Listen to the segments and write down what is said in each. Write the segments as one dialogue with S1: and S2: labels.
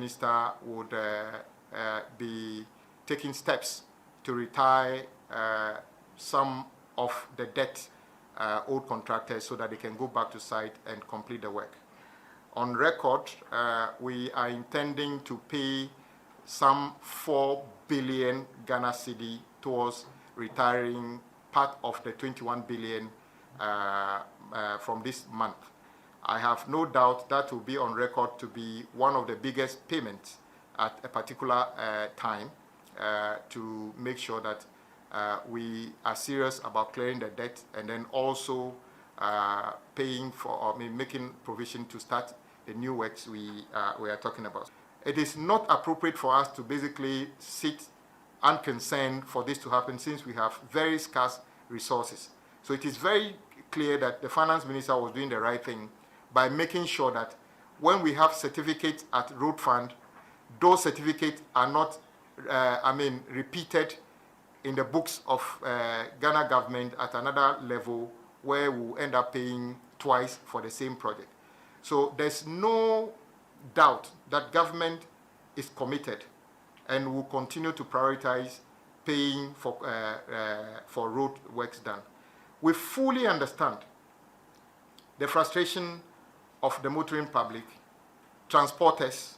S1: Minister would be taking steps to retire some of the debt owed contractors so that they can go back to site and complete the work. On record, we are intending to pay some 4 billion Ghana cedi towards retiring part of the 21 billion from this month. I have no doubt that will be on record to be one of the biggest payments at a particular time to make sure that we are serious about clearing the debt and then also paying for or making provision to start the new works we are talking about. It is not appropriate for us to basically sit unconcerned for this to happen since we have very scarce resources. So it is very clear that the finance minister was doing the right thing by making sure that when we have certificates at road fund, those certificates are not, repeated in the books of Ghana government at another level where we'll end up paying twice for the same project. So there's no doubt that government is committed and will continue to prioritize paying for road works done. We fully understand the frustration of the motoring public, transporters,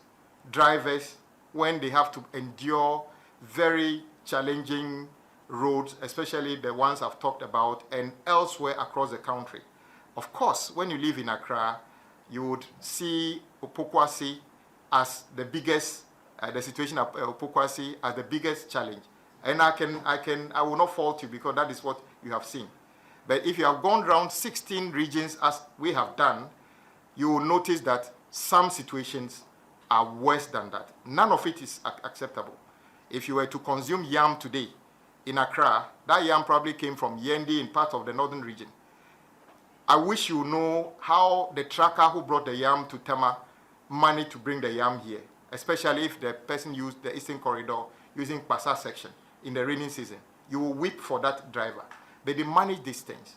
S1: drivers, when they have to endure very challenging roads, especially the ones I've talked about, and elsewhere across the country. Of course, when you live in Accra, you would see Pokuase as the biggest, the situation of Pokuase as the biggest challenge. And I will not fault you because that is what you have seen. But if you have gone around 16 regions as we have done, you will notice that some situations are worse than that. None of it is acceptable. If you were to consume yam today in Accra, that yam probably came from Yendi in part of the northern region. I wish you know how the trucker who brought the yam to Tema managed to bring the yam here, especially if the person used the Eastern Corridor using Pasa section in the rainy season. You will weep for that driver. But they manage these things.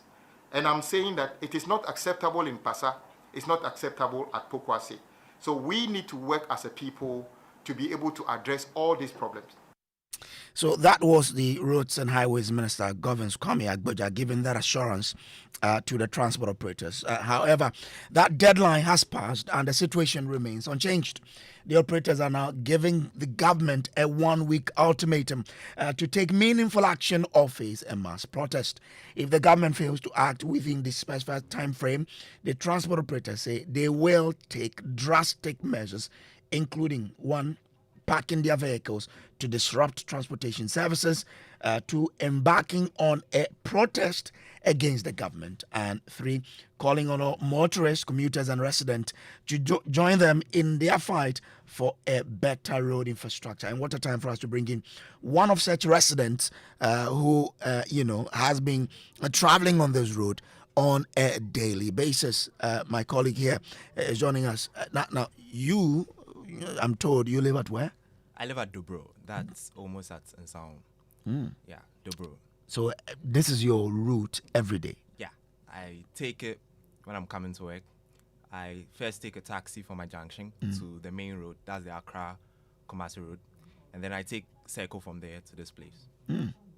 S1: And I'm saying that it is not acceptable in Pasa, it's not acceptable at Pokuase. So we need to work as a people to be able to address all these problems.
S2: So that was the Roads and Highways Minister, Governors Kwame Agboja, giving that assurance to the transport operators. However, that deadline has passed and the situation remains unchanged. The operators are now giving the government a 1-week ultimatum to take meaningful action or face a mass protest. If the government fails to act within this specified time frame, the transport operators say they will take drastic measures, including 1, parking their vehicles to disrupt transportation services, 2, embarking on a protest against the government, and 3, calling on all motorists, commuters and residents to join them in their fight for a better road infrastructure. And what a time for us to bring in one of such residents who has been traveling on this road on a daily basis. My colleague here is joining us. Now you, I'm told you live at where?
S3: I live at Dobro. That's almost at Nsawam. Yeah, Dobro.
S2: So this is your route every day?
S3: Yeah. I take it when I'm coming to work. I first take a taxi from my junction to the main road. That's the Accra-Kumasi road. And then I take circle from there to this place.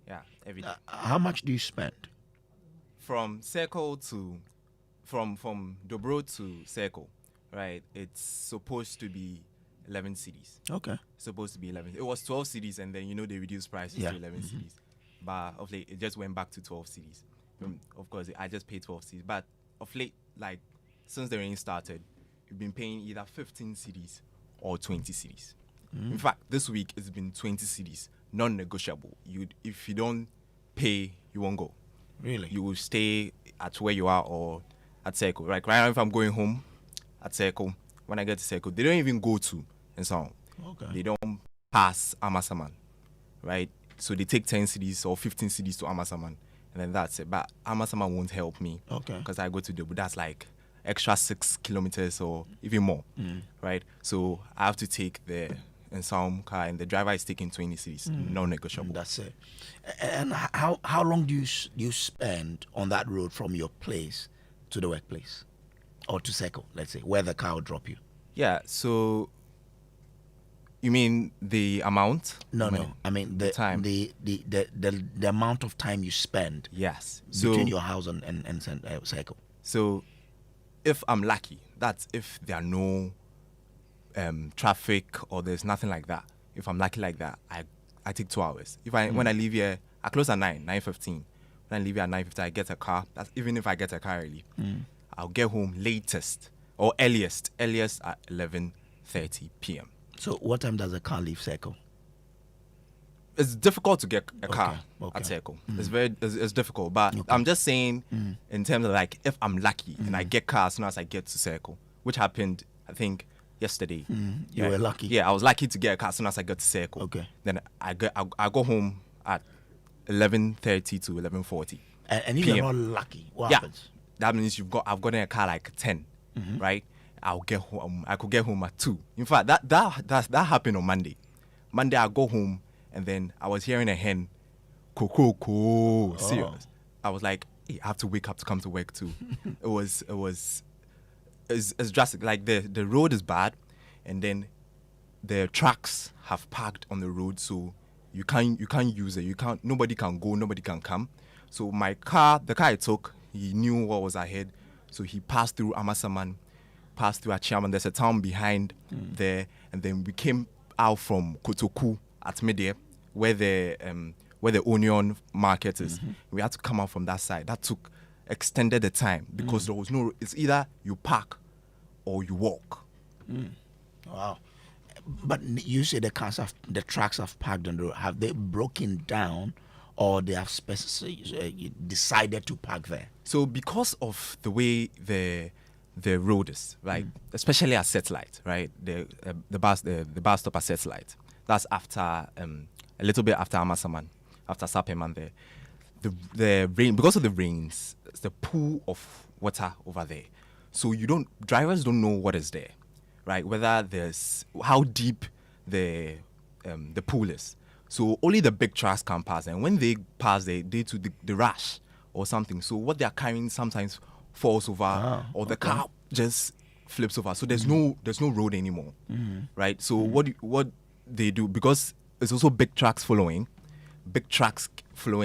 S3: Yeah, every day.
S2: How much do you spend?
S3: From circle to... From Dobro to circle, right? It's supposed to be 11 cedis.
S2: Okay.
S3: Supposed to be 11. It was 12 cedis, and then they reduced prices to 11 cedis. But of late, it just went back to 12 cedis. Of course, I just paid 12 cedis. But of late, like since the rain started, we've been paying either 15 cedis or 20 cedis. In fact, this week it's been 20 cedis, non-negotiable. If you don't pay, you won't go.
S2: Really?
S3: You will stay at where you are or at Circle. Right now, if I'm going home at Circle, when I get to Circle, they don't even go to Nsawam.
S2: Okay.
S3: They don't pass Amasaman, right? So they take 10 cedis or 15 cedis to Amasaman, and then that's it. But Amasaman won't help me,
S2: okay,
S3: because I go to Debu. That's like extra 6 kilometers or even more, right? So I have to take the Nsawam car, and the driver is taking 20 cedis, non-negotiable.
S2: That's it. And how long do you spend on that road from your place to the workplace, or to Circle, let's say, where the car will drop you?
S3: Yeah, so You mean the amount?
S2: No. I mean the
S3: time.
S2: The amount of time you spend.
S3: Yes.
S2: Between your house and cycle.
S3: So, if I'm lucky, that's if there are no traffic or there's nothing like that. If I'm lucky like that, I take 2 hours. When I leave here, I close at 9:15. When I leave here at 9:50, I get a car. That's even if I get a car early. I'll get home latest or earliest at 11:30 p.m.
S2: So what time does a car leave Circle?
S3: It's difficult to get a car at Circle. It's difficult. But I'm just saying in terms of like if I'm lucky and I get car as soon as I get to Circle, which happened I think yesterday.
S2: You were lucky.
S3: Yeah, I was lucky to get a car as soon as I got to Circle.
S2: Okay.
S3: Then I go home at 11:30 to 11:40.
S2: And if you're not lucky, what happens?
S3: That means I've gotten a car like 10, right? I could get home at 2. In fact, that happened on Monday. Monday I go home and then I was hearing a hen, serious. I was like, hey, I have to wake up to come to work too. It's drastic. Like the road is bad, and then the trucks have parked on the road, so you can't use it. Nobody can go, nobody can come. So the car I took, he knew what was ahead, so he passed through Amasaman, passed through Achiaman. There's a town behind there, and then we came out from Kotoku at midday, where the onion market is. We had to come out from that side. That extended the time because there was no. It's either you park or you walk.
S2: Wow. But you say the trucks have parked on the road. Have they broken down, or they have decided to park there?
S3: So because of the way the road is, right, especially at Satellite, right, the bus stop at Satellite. That's after a little bit after Amasaman, after Sapeman there. The rain, because of the rains, it's the pool of water over there. So drivers don't know what is there, right? Whether how deep the pool is. So only the big trucks can pass, and when they pass, they do the rush or something. So what they are carrying sometimes falls over, or the car just flips over. So there's no road anymore, right? So what they do, because it's also big trucks following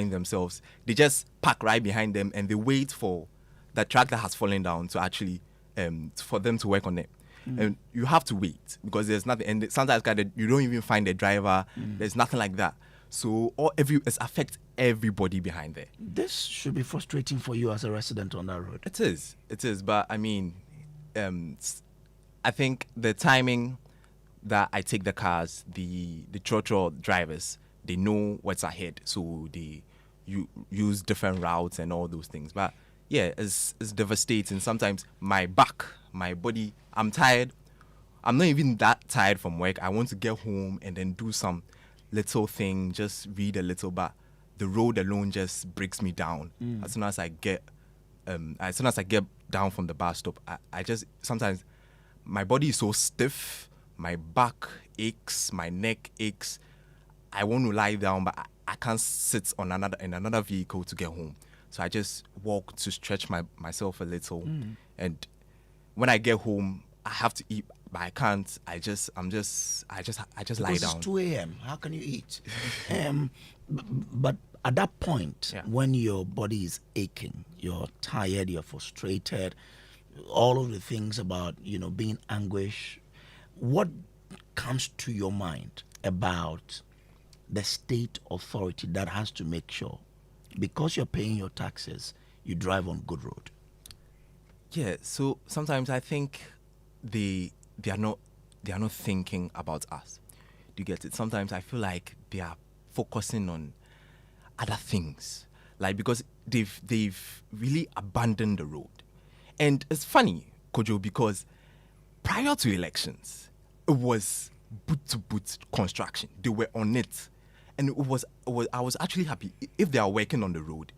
S3: themselves, they just park right behind them and they wait for the truck that has fallen down to actually for them to work on it. And you have to wait because there's nothing, and sometimes you don't even find a driver. There's nothing like that. So it affects everybody behind there.
S2: This should be frustrating for you as a resident on that road.
S3: It is. But I mean, I think the timing that I take the cars, the trotro drivers, they know what's ahead, so they use different routes and all those things. But yeah, it's devastating. Sometimes my body, I'm tired. I'm not even that tired from work. I want to get home and then do some little thing, just read a little, but the road alone just breaks me down. As soon as I get down from the bus stop, I just, sometimes my body is so stiff, my back aches, my neck aches. I want to lie down, but I can't sit in another vehicle to get home. So I just walk to stretch myself a little, and when I get home, I have to eat, but I can't. I just lie down.
S2: It's 2 a.m. How can you eat? But at that point, when your body is aching, you're tired, you're frustrated, all of the things about being anguish, what comes to your mind about the state authority that has to make sure, because you're paying your taxes, you drive on good road?
S3: Yeah, so sometimes I think they are not thinking about us. Do you get it? Sometimes I feel like they are focusing on other things, like because they've really abandoned the road. And it's funny, Kojo, because prior to elections, it was boot-to-boot construction. They were on it, and I was actually happy. If they are working on the road,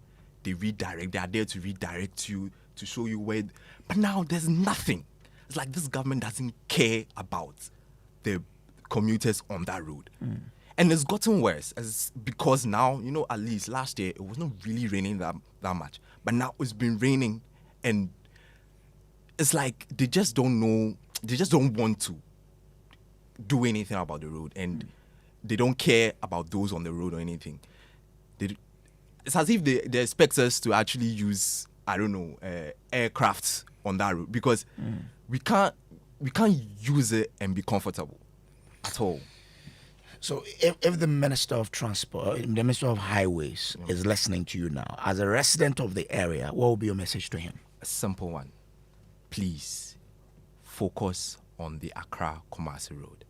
S3: they redirect. They are there to redirect you, to show you where. But now there's nothing. It's like this government doesn't care about the commuters on that road. And it's gotten worse because now, at least last year, it was not really raining that much. But now it's been raining, and it's like they just don't know. They just don't want to do anything about the road, and they don't care about those on the road or anything. It's as if they expect us to actually use, I don't know, aircrafts on that road, because we can't use it and be comfortable at all.
S2: So if the Minister of Transport, the Minister of Highways is listening to you now, as a resident of the area, what will be your message to him?
S3: A simple one. Please focus on the Accra-Kumasi road.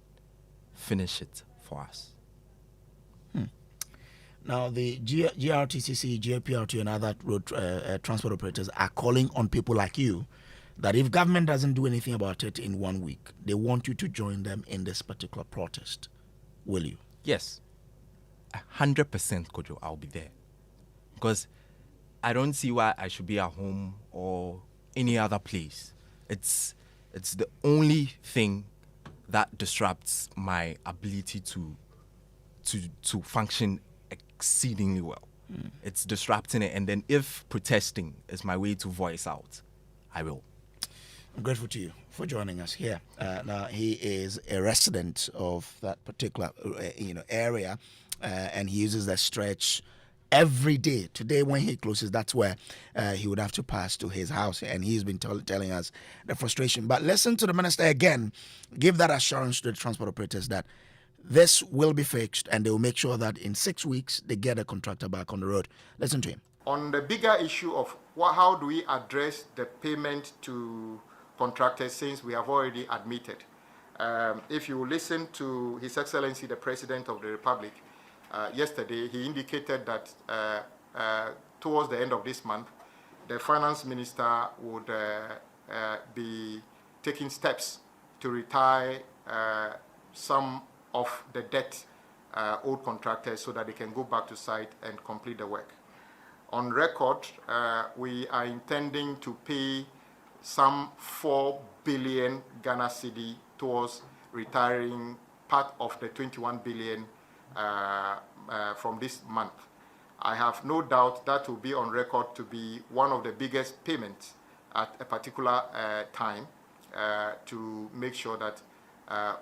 S3: Finish it for us.
S2: Now, the GRTCC, GPRTU, and other road transport operators are calling on people like you that if government doesn't do anything about it in 1 week, they want you to join them in this particular protest. Will you?
S3: Yes. 100%, Kojo, I'll be there. Because I don't see why I should be at home or any other place. It's the only thing that disrupts my ability to function exceedingly well. It's disrupting it, and then if protesting is my way to voice out, I will.
S2: I'm grateful to you for joining us here. Now, he is a resident of that particular area, and he uses that stretch every day. Today, when he closes, that's where he would have to pass to his house, and he's been telling us the frustration. But listen to the minister again, give that assurance to the transport operators that this will be fixed, and they will make sure that in 6 weeks they get a contractor back on the road. Listen to him.
S1: On the bigger issue of how do we address the payment to contractors, since we have already admitted. If you listen to His Excellency the President of the Republic yesterday, he indicated that towards the end of this month, the Finance Minister would be taking steps to retire some of the debt owed contractors so that they can go back to site and complete the work. On record, we are intending to pay some 4 billion Ghana cedi towards retiring part of the 21 billion from this month. I have no doubt that will be on record to be one of the biggest payments at a particular time to make sure that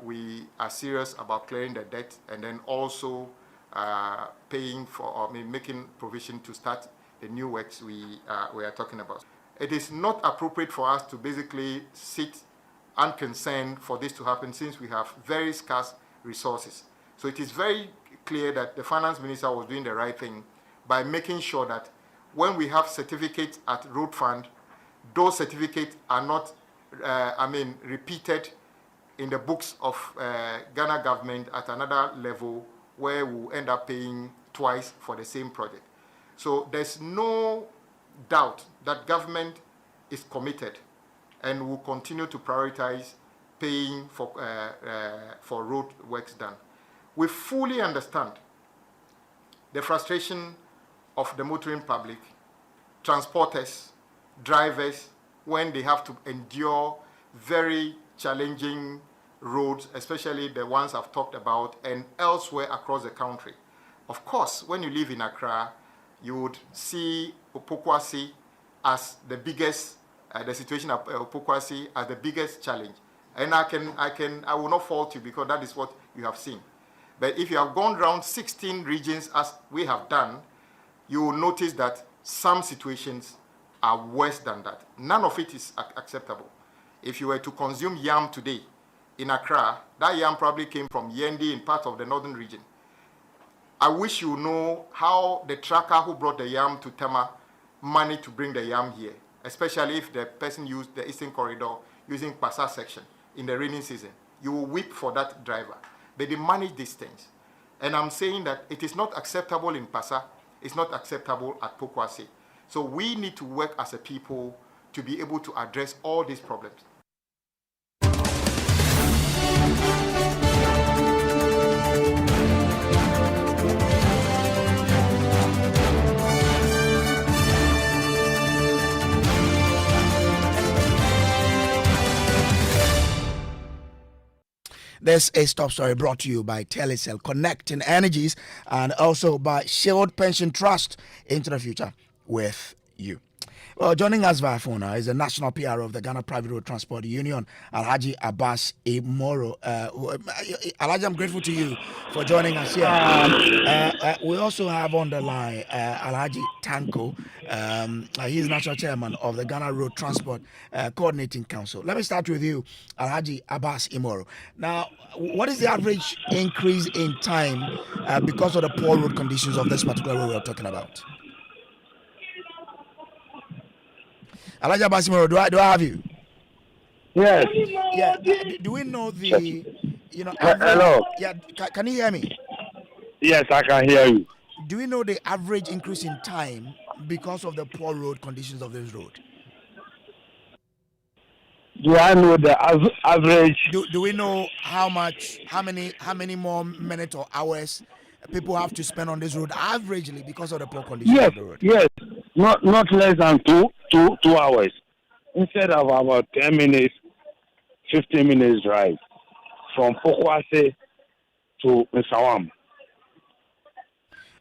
S1: we are serious about clearing the debt, and then also paying for, making provision to start the new works we are talking about. It is not appropriate for us to basically sit unconcerned for this to happen, since we have very scarce resources. So it is very clear that the Finance Minister was doing the right thing by making sure that when we have certificates at Road Fund, those certificates are not, repeated in the books of Ghana government at another level where we'll end up paying twice for the same project. So there's no doubt that government is committed and will continue to prioritize paying for road works done. We fully understand the frustration of the motoring public, transporters, drivers, when they have to endure very challenging roads, especially the ones I've talked about, and elsewhere across the country. Of course, when you live in Accra, you would see Pokuase as the biggest, the situation of Pokuase as the biggest challenge. And I will not fault you, because that is what you have seen. But if you have gone around 16 regions as we have done, you will notice that some situations are worse than that. None of it is acceptable. If you were to consume yam today in Accra, that yam probably came from Yendi in part of the northern region. I wish you know how the tracker who brought the yam to Tema managed to bring the yam here, especially if the person used the Eastern Corridor using Pasa section in the rainy season. You will weep for that driver. But they manage these things. And I'm saying that it is not acceptable in Pasa, it's not acceptable at Pokuase. So we need to work as a people to be able to address all these problems.
S2: This is Top Story, brought to you by Telecel, connecting energies, and also by Shield Pension Trust, into the future with you. Well, joining us via phone now is the national PR of the Ghana Private Road Transport Union, Alhaji Abbas Imoro. Alhaji, I'm grateful to you for joining us here. We also have on the line Alhaji Tanko. He's national chairman of the Ghana Road Transport Coordinating Council. Let me start with you, Alhaji Abbas Imoro. Now, what is the average increase in time because of the poor road conditions of this particular road we're talking about? Elijah Basimiro, do I have you?
S4: Yes.
S2: Yeah. Do we know the, average?
S4: Hello.
S2: Yeah. Can you hear me?
S4: Yes, I can hear you.
S2: Do we know the average increase in time because of the poor road conditions of this road?
S4: Do I know the average?
S2: Do we know how many more minutes or hours people have to spend on this road averagely because of the poor conditions
S4: Yes,
S2: of the road?
S4: yes. Not less than two hours. Instead of about 10 minutes, 15 minutes drive from Pokuase to Nsawam.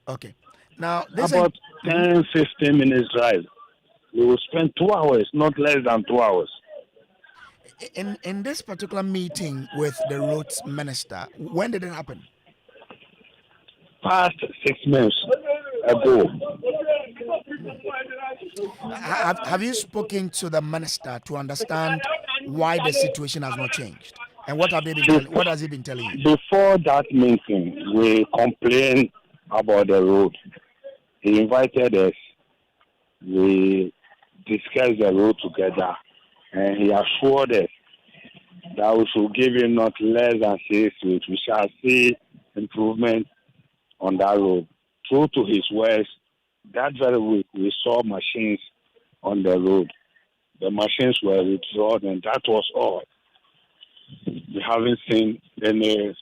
S2: Okay. Now this
S4: about 10, 15 minutes drive. We will spend 2 hours, not less than 2 hours.
S2: In this particular meeting with the roads minister, when did it happen?
S4: Past 6 months ago.
S2: Have you spoken to the minister to understand why the situation has not changed? And what have they been telling? What has he been telling you?
S4: Before that meeting, we complained about the road. He invited us. We discussed the road together, and he assured us that we should give him not less than 6 weeks. We shall see improvement on that road. True to his words, that very week we saw machines on the road. The machines were withdrawn, and that was all. We haven't seen any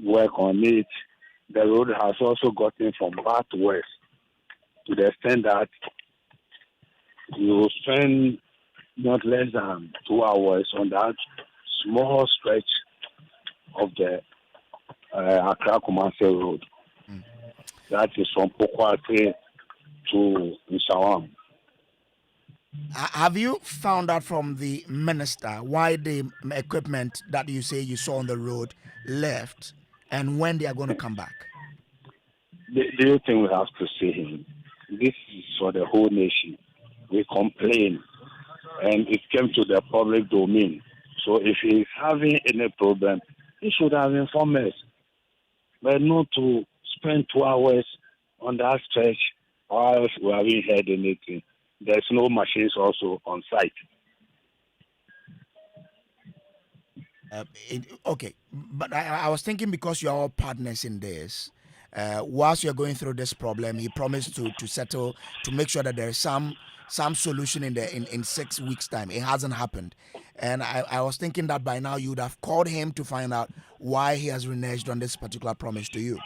S4: work on it. The road has also gotten from bad to worse, to the extent that you will spend not less than 2 hours on that small stretch of the Accra-Kumasi road. That is from Pokuase to Nsawam.
S2: Have you found out from the minister why the equipment that you say you saw on the road left and when they are going to come back?
S4: Do you think we have to see him? This is for the whole nation. We complain, and it came to the public domain. So if he is having any problem, he should have informed us. But not to spend 2 hours on that stretch while we haven't heard anything. There's no machines also on site.
S2: Okay, but I was thinking because you're all partners in this, whilst you're going through this problem, you promised to settle, to make sure that there is some solution in 6 weeks' time. It hasn't happened. And I was thinking that by now you would have called him to find out why he has reneged on this particular promise to you.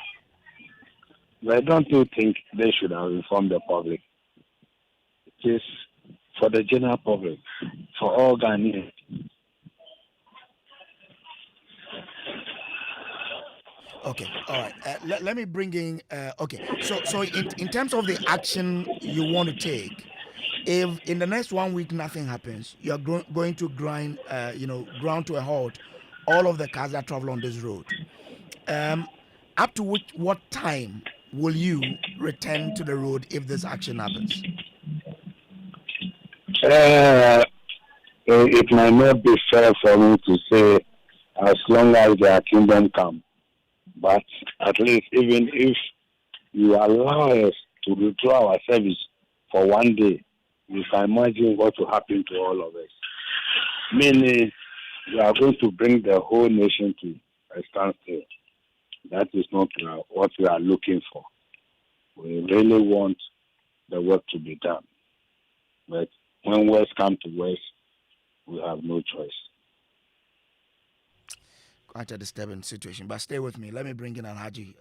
S4: But don't you think they should have informed the public? It is for the general public, for all Ghanaians.
S2: Okay, all right. Let me bring in. Okay, so in terms of the action you want to take, if in the next 1 week nothing happens, you're going to ground to a halt all of the cars that travel on this road. Up to what time will you return to the road if this action happens?
S4: It might not be fair for me to say as long as their kingdom come. But at least even if you allow us to withdraw our service for 1 day, you can imagine what will happen to all of us. Meaning, we are going to bring the whole nation to a standstill. That is not what we are looking for. We really want the work to be done. But when worse come to worse, we have no choice.
S2: Quite a disturbing situation, but stay with me. Let me bring in Alhaji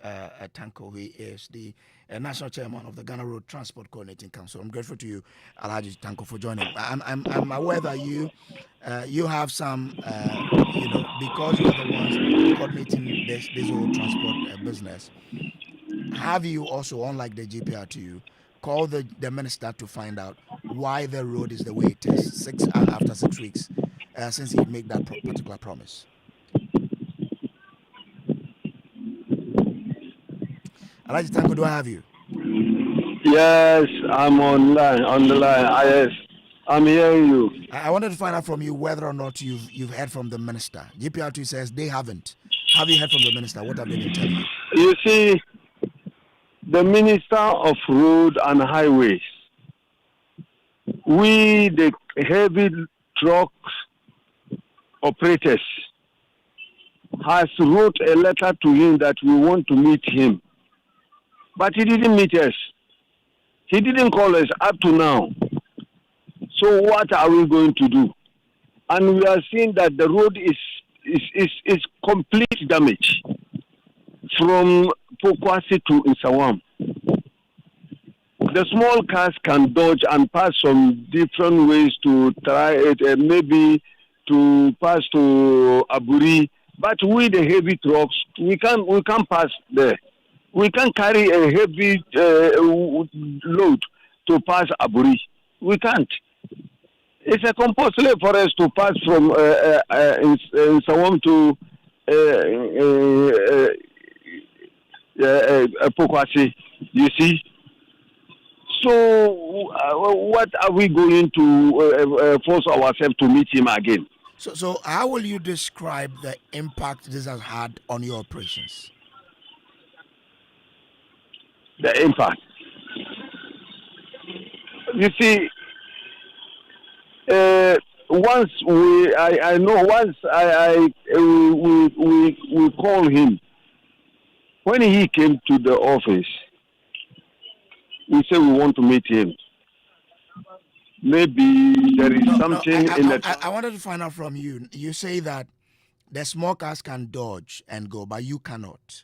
S2: Tanko, who is the national chairman of the Ghana Road Transport Coordinating Council. I'm grateful to you, Alhaji Tanko, for joining. I'm aware that you have some, because you are the ones coordinating this whole transport business. Have you also, unlike the GPRTU, called the minister to find out why the road is the way it is after 6 weeks since he made that particular promise. Alaji Tanko, do I have you?
S5: Yes, I'm on the line. Yes, I'm hearing you.
S2: I wanted to find out from you whether or not you've heard from the minister. GPRTU says they haven't. Have you heard from the minister? What have they been telling you?
S5: You see, the Minister of Road and Highways, we, the heavy truck operators, has wrote a letter to him that we want to meet him. But he didn't meet us. He didn't call us up to now. So what are we going to do? And we are seeing that the road is complete damage from Pokuase to Nsawam. The small cars can dodge and pass some different ways to try it, maybe to pass to Aburi. But we, the heavy trucks, we can't pass there. We can't carry a heavy load to pass Aburi. We can't. It's a compulsory for us to pass from Nsawam to Pokuase, you see. So what are we going to force ourselves to meet him again?
S2: So how will you describe the impact this has had on your operations?
S5: The impact. You see, once we call him. When he came to the office, we said we want to meet him. Maybe there is something in the...
S2: I wanted to find out from you. You say that the small cars can dodge and go, but you cannot.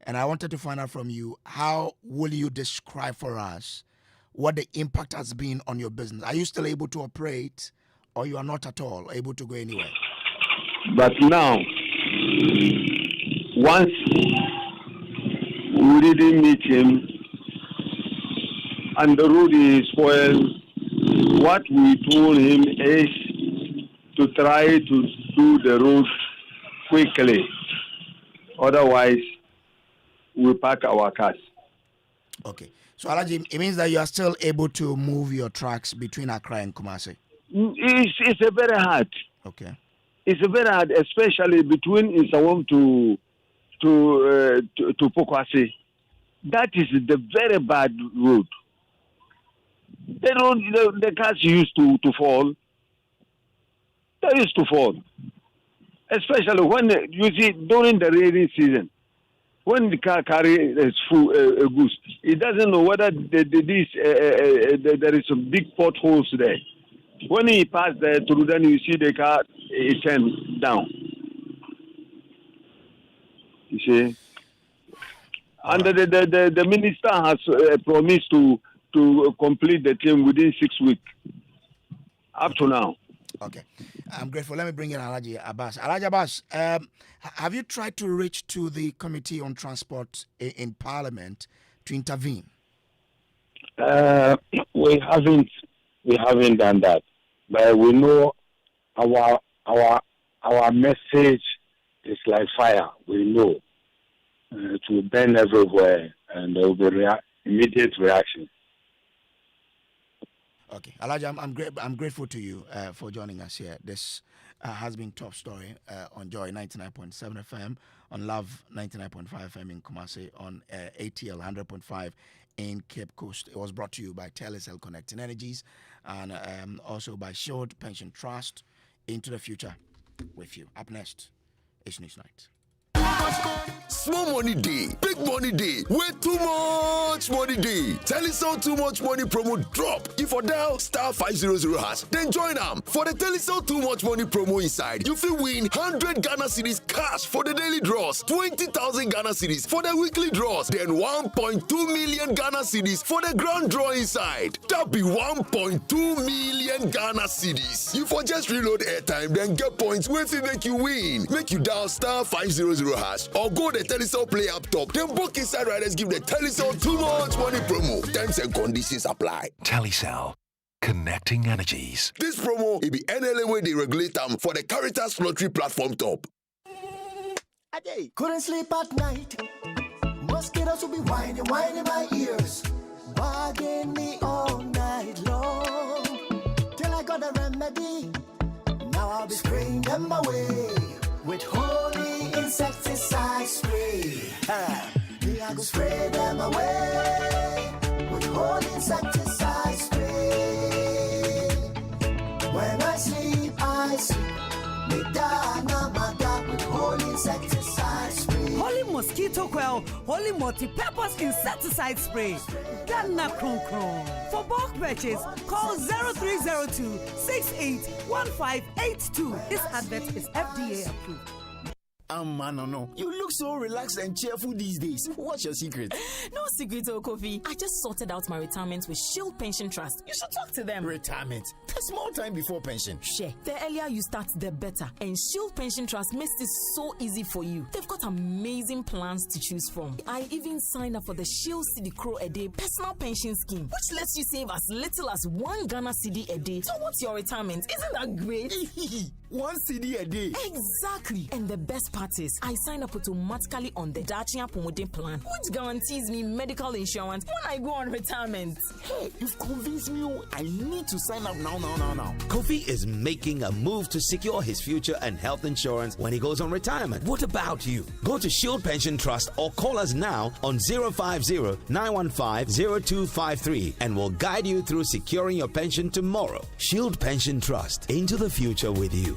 S2: And I wanted to find out from you, how will you describe for us what the impact has been on your business? Are you still able to operate, or you are not at all able to go anywhere?
S5: But now, once we didn't meet him and the road is spoiled, what we told him is to try to do the road quickly. Otherwise, we park our cars.
S2: Okay. So, Alaji, it means that you are still able to move your trucks between Accra and Kumasi?
S5: It's a very hard.
S2: Okay.
S5: It's a very hard, especially between Nsawam to Pokuase. That is the very bad road. The road, the cars used to fall. They used to fall. Especially when, you see, during the rainy season, when the car carries full goods, it doesn't know whether there is some big potholes there. When he passed there through, then you see the car is turned down. You see? And the minister has promised to complete the team within 6 weeks. Up to now.
S2: Okay. I'm grateful. Let me bring in Alaji Abbas. Alaji Abbas, have you tried to reach to the Committee on Transport in Parliament to intervene?
S4: We haven't done that. But we know our message is like fire. We know it will burn everywhere, and there will be immediate reaction.
S2: Okay, Alaji, I'm grateful to you for joining us here. This has been Top Story on Joy 99.7 FM, on Love 99.5 FM in Kumasi, on ATL 100.5 in Cape Coast. It was brought to you by Telecel Connecting Energies and also by Shield Pension Trust. Into the future with you. Up next, it's News Night.
S6: Small money day, big money day, way too much money day. Telecel Too Much Money promo drop. If for dial *500#, then join them for the Telecel Too Much Money promo inside. You will win 100 Ghana cedis cash for the daily draws, 20,000 Ghana cedis for the weekly draws, then 1.2 million Ghana cedis for the grand draw inside. That be 1.2 million Ghana cedis. You for just reload airtime, then get points with it make you win. Make you dial *500# or go the Telecel Play app top. Then book inside riders give the Telecel Too Much Money promo. Terms and conditions apply.
S7: Telecel.
S6: Connecting energies. This promo, it be NLA where they regulate them for the Caritas Lottery platform top.
S7: Couldn't sleep at night. Mosquitoes will be whining my ears, bugging me all night long. Till I got a remedy. Now I'll be spraying them away with holy insecticide spray. I go spray them away with holy insecticide spray. When I sleep, me da with holy insecticide spray.
S8: Holy mosquito coil, holy multi-purpose insecticide spray. Ghana Kron Kron. For bulk purchase, call 0302 681582. This advert is FDA approved.
S9: No. You look so relaxed and cheerful these days. What's your secret?
S10: No secret, Kofi. I just sorted out my retirement with Shield Pension Trust. You should talk to them.
S9: Retirement? There's more time before pension.
S10: Share. The earlier you start, the better. And Shield Pension Trust makes it so easy for you. They've got amazing plans to choose from. I even signed up for the Shield Cedi Crow a Day personal pension scheme, which lets you save as little as 1 Ghana Cedi a day towards your retirement. Isn't that great?
S9: 1 cedi a day.
S10: Exactly. And the best part is, I sign up automatically on the Dacia Promoting Plan, which guarantees me medical insurance when I go on retirement.
S9: Hey, you've convinced me. I need to sign up now.
S11: Kofi is making a move to secure his future and health insurance when he goes on retirement. What about you? Go to Shield Pension Trust or call us now on 050-915-0253 and we'll guide you through securing your pension tomorrow. Shield Pension Trust, into the future with you.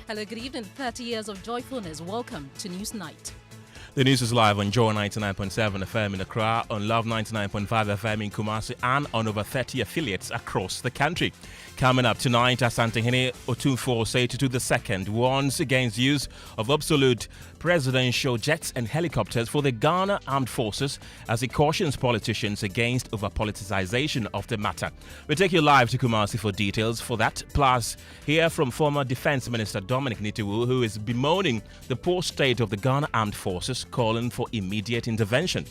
S12: Hello, good evening. 30 years of joyfulness. Welcome to News Night.
S13: The news is live on Joy 99.7 FM in Accra, on Love 99.5 FM in Kumasi, and on over 30 affiliates across the country. Coming up tonight, Asantehene Otumfuo Osei-Tutu II warns against use of obsolete presidential jets and helicopters for the Ghana Armed Forces as he cautions politicians against over-politicization of the matter. We'll take you live to Kumasi for details for that. Plus, hear from former Defense Minister Dominic Nitiwu, who is bemoaning the poor state of the Ghana Armed Forces, calling for immediate intervention.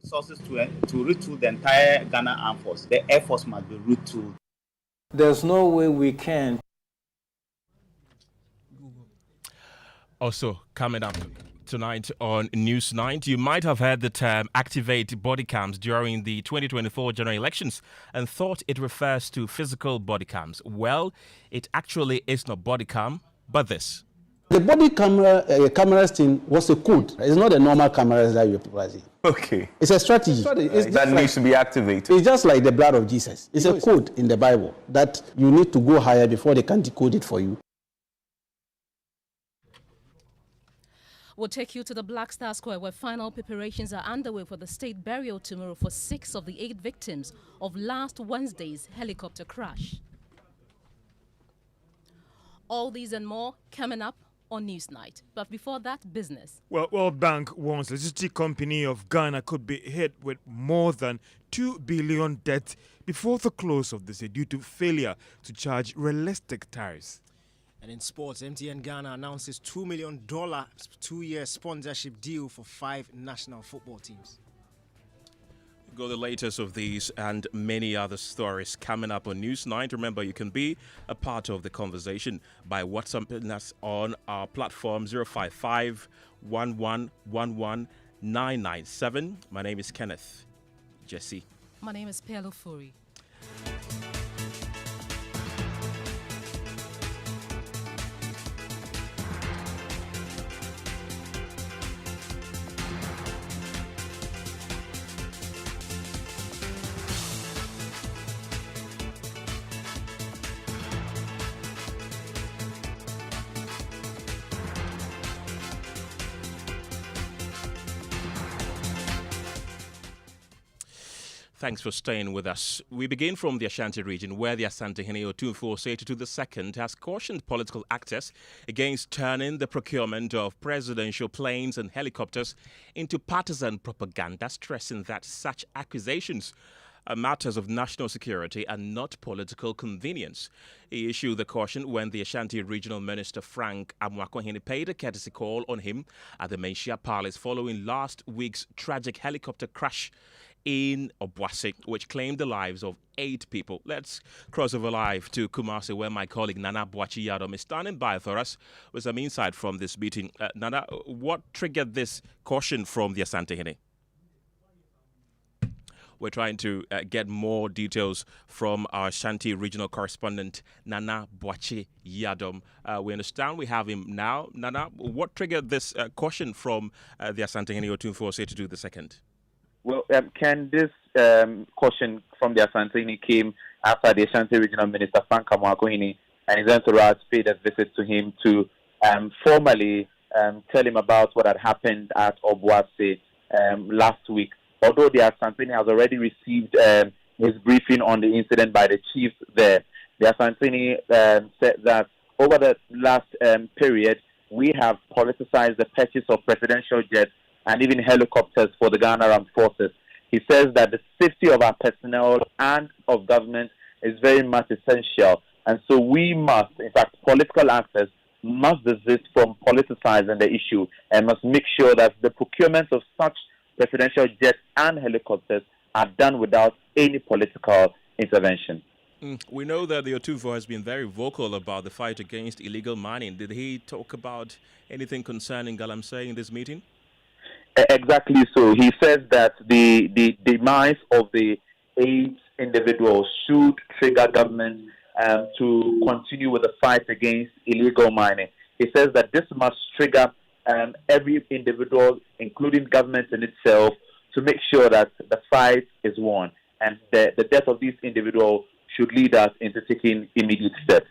S14: Resources to retool the entire Ghana Armed Force. The Air Force must be retooled.
S15: There's no way we can.
S13: Also, coming up tonight on News 9, you might have heard the term activate body cams during the 2024 general elections and thought it refers to physical body cams. Well, it actually is not body cam, but this.
S16: The body camera cameras thing was a code. It's not a normal cameras that you're using.
S17: Okay.
S16: It's a strategy.
S17: That needs to be activated.
S16: It's just like the blood of Jesus. It's a code in the Bible that you need to go higher before they can decode it for you.
S12: We'll take you to the Black Star Square, where final preparations are underway for the state burial tomorrow for 6 of the 8 victims of last Wednesday's helicopter crash. All these and more coming up on Newsnight. But before that, business.
S18: Well, World Bank warns the logistic company of Ghana could be hit with more than 2 billion debt before the close of this year due to failure to charge realistic tariffs.
S19: And in sports, MTN Ghana announces $2 million 2-year sponsorship deal for 5 national football teams.
S13: Got the latest of these and many other stories coming up on News 9. Remember, you can be a part of the conversation by WhatsApping us on our platform 055 1111 997. My name is Kenneth. Gyasi.
S12: My name is Ofori.
S13: Thanks for staying with us. We begin from the Ashanti region, where the Asantehene Otumfuo-Osei II has cautioned political actors against turning the procurement of presidential planes and helicopters into partisan propaganda, stressing that such accusations are matters of national security and not political convenience. He issued the caution when the Ashanti Regional Minister Frank Amwakohene paid a courtesy call on him at the Menchia Palace following last week's tragic helicopter crash in Obuasi, which claimed the lives of 8 people. Let's cross over live to Kumasi, where my colleague Nana Boachi-Yadom is standing by for us with some insight from this meeting. Nana, what triggered this caution from the Asantehene? We're trying to get more details from our Ashanti regional correspondent, Nana Boachi-Yadom. We understand we have him now. Nana, what triggered this caution from the Asantehene Otumfuo-Osei II?
S20: Well, Ken, this caution from the Asantehene came after the Ashanti Regional Minister, Frank Amwakohene, and his entourage paid a visit to him to formally tell him about what had happened at Obuasi last week. Although the Asantehene has already received his briefing on the incident by the chiefs there, the Asantehene said that over the last period, we have politicized the purchase of presidential jets and even helicopters for the Ghana Armed Forces. He says that the safety of our personnel and of government is very much essential. And so we must, in fact, political actors must desist from politicizing the issue and must make sure that the procurement of such presidential jets and helicopters are done without any political intervention.
S13: We know that the Otumfuo has been very vocal about the fight against illegal mining. Did he talk about anything concerning Galamsey in this meeting?
S20: Exactly so. He says that the demise of the 8 individuals should trigger government to continue with the fight against illegal mining. He says that this must trigger every individual, including government in itself, to make sure that the fight is won. And the death of these individuals should lead us into taking immediate steps.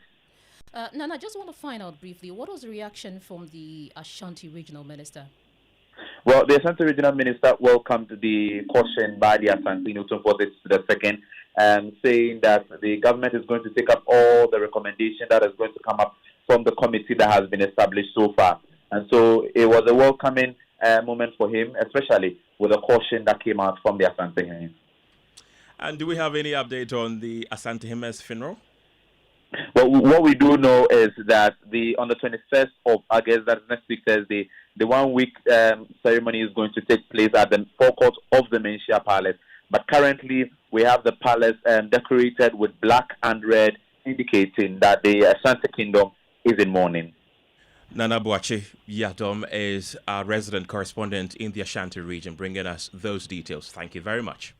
S12: Nana, I just want to find out briefly, what was the reaction from the Ashanti Regional Minister?
S20: Well, the Ashanti Regional Minister welcomed the caution by the Asantehene Otumfuo-Osei II, saying that the government is going to take up all the recommendation that is going to come up from the committee that has been established so far. And so it was a welcoming moment for him, especially with the caution that came out from the Asantehene.
S13: And do we have any update on the Asantehene's funeral?
S20: Well, what we do know is that on the 21st of August, that's next week Thursday, the 1-week ceremony is going to take place at the forecourt of the Menchia Palace. But currently, we have the palace decorated with black and red, indicating that the Ashanti Kingdom is in mourning.
S13: Nana Boachi-Yadom is our resident correspondent in the Ashanti region, bringing us those details. Thank you very much.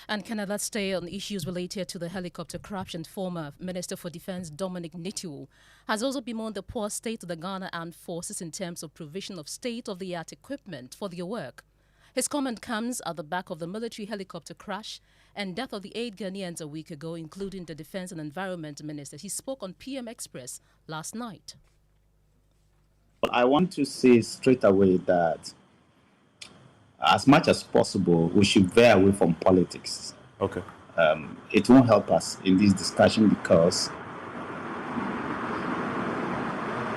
S12: And Kenneth, let's stay on issues related to the helicopter crash. And former Minister for Defense Dominic Nitiwul has also bemoaned the poor state of the Ghana Armed Forces in terms of provision of state-of-the-art equipment for their work. His comment comes at the back of the military helicopter crash and death of the 8 Ghanaians a week ago, including the Defense and Environment Minister. He spoke on PM Express last night.
S14: I want to say straight away that as much as possible, we should veer away from politics.
S17: Okay.
S14: It won't help us in this discussion because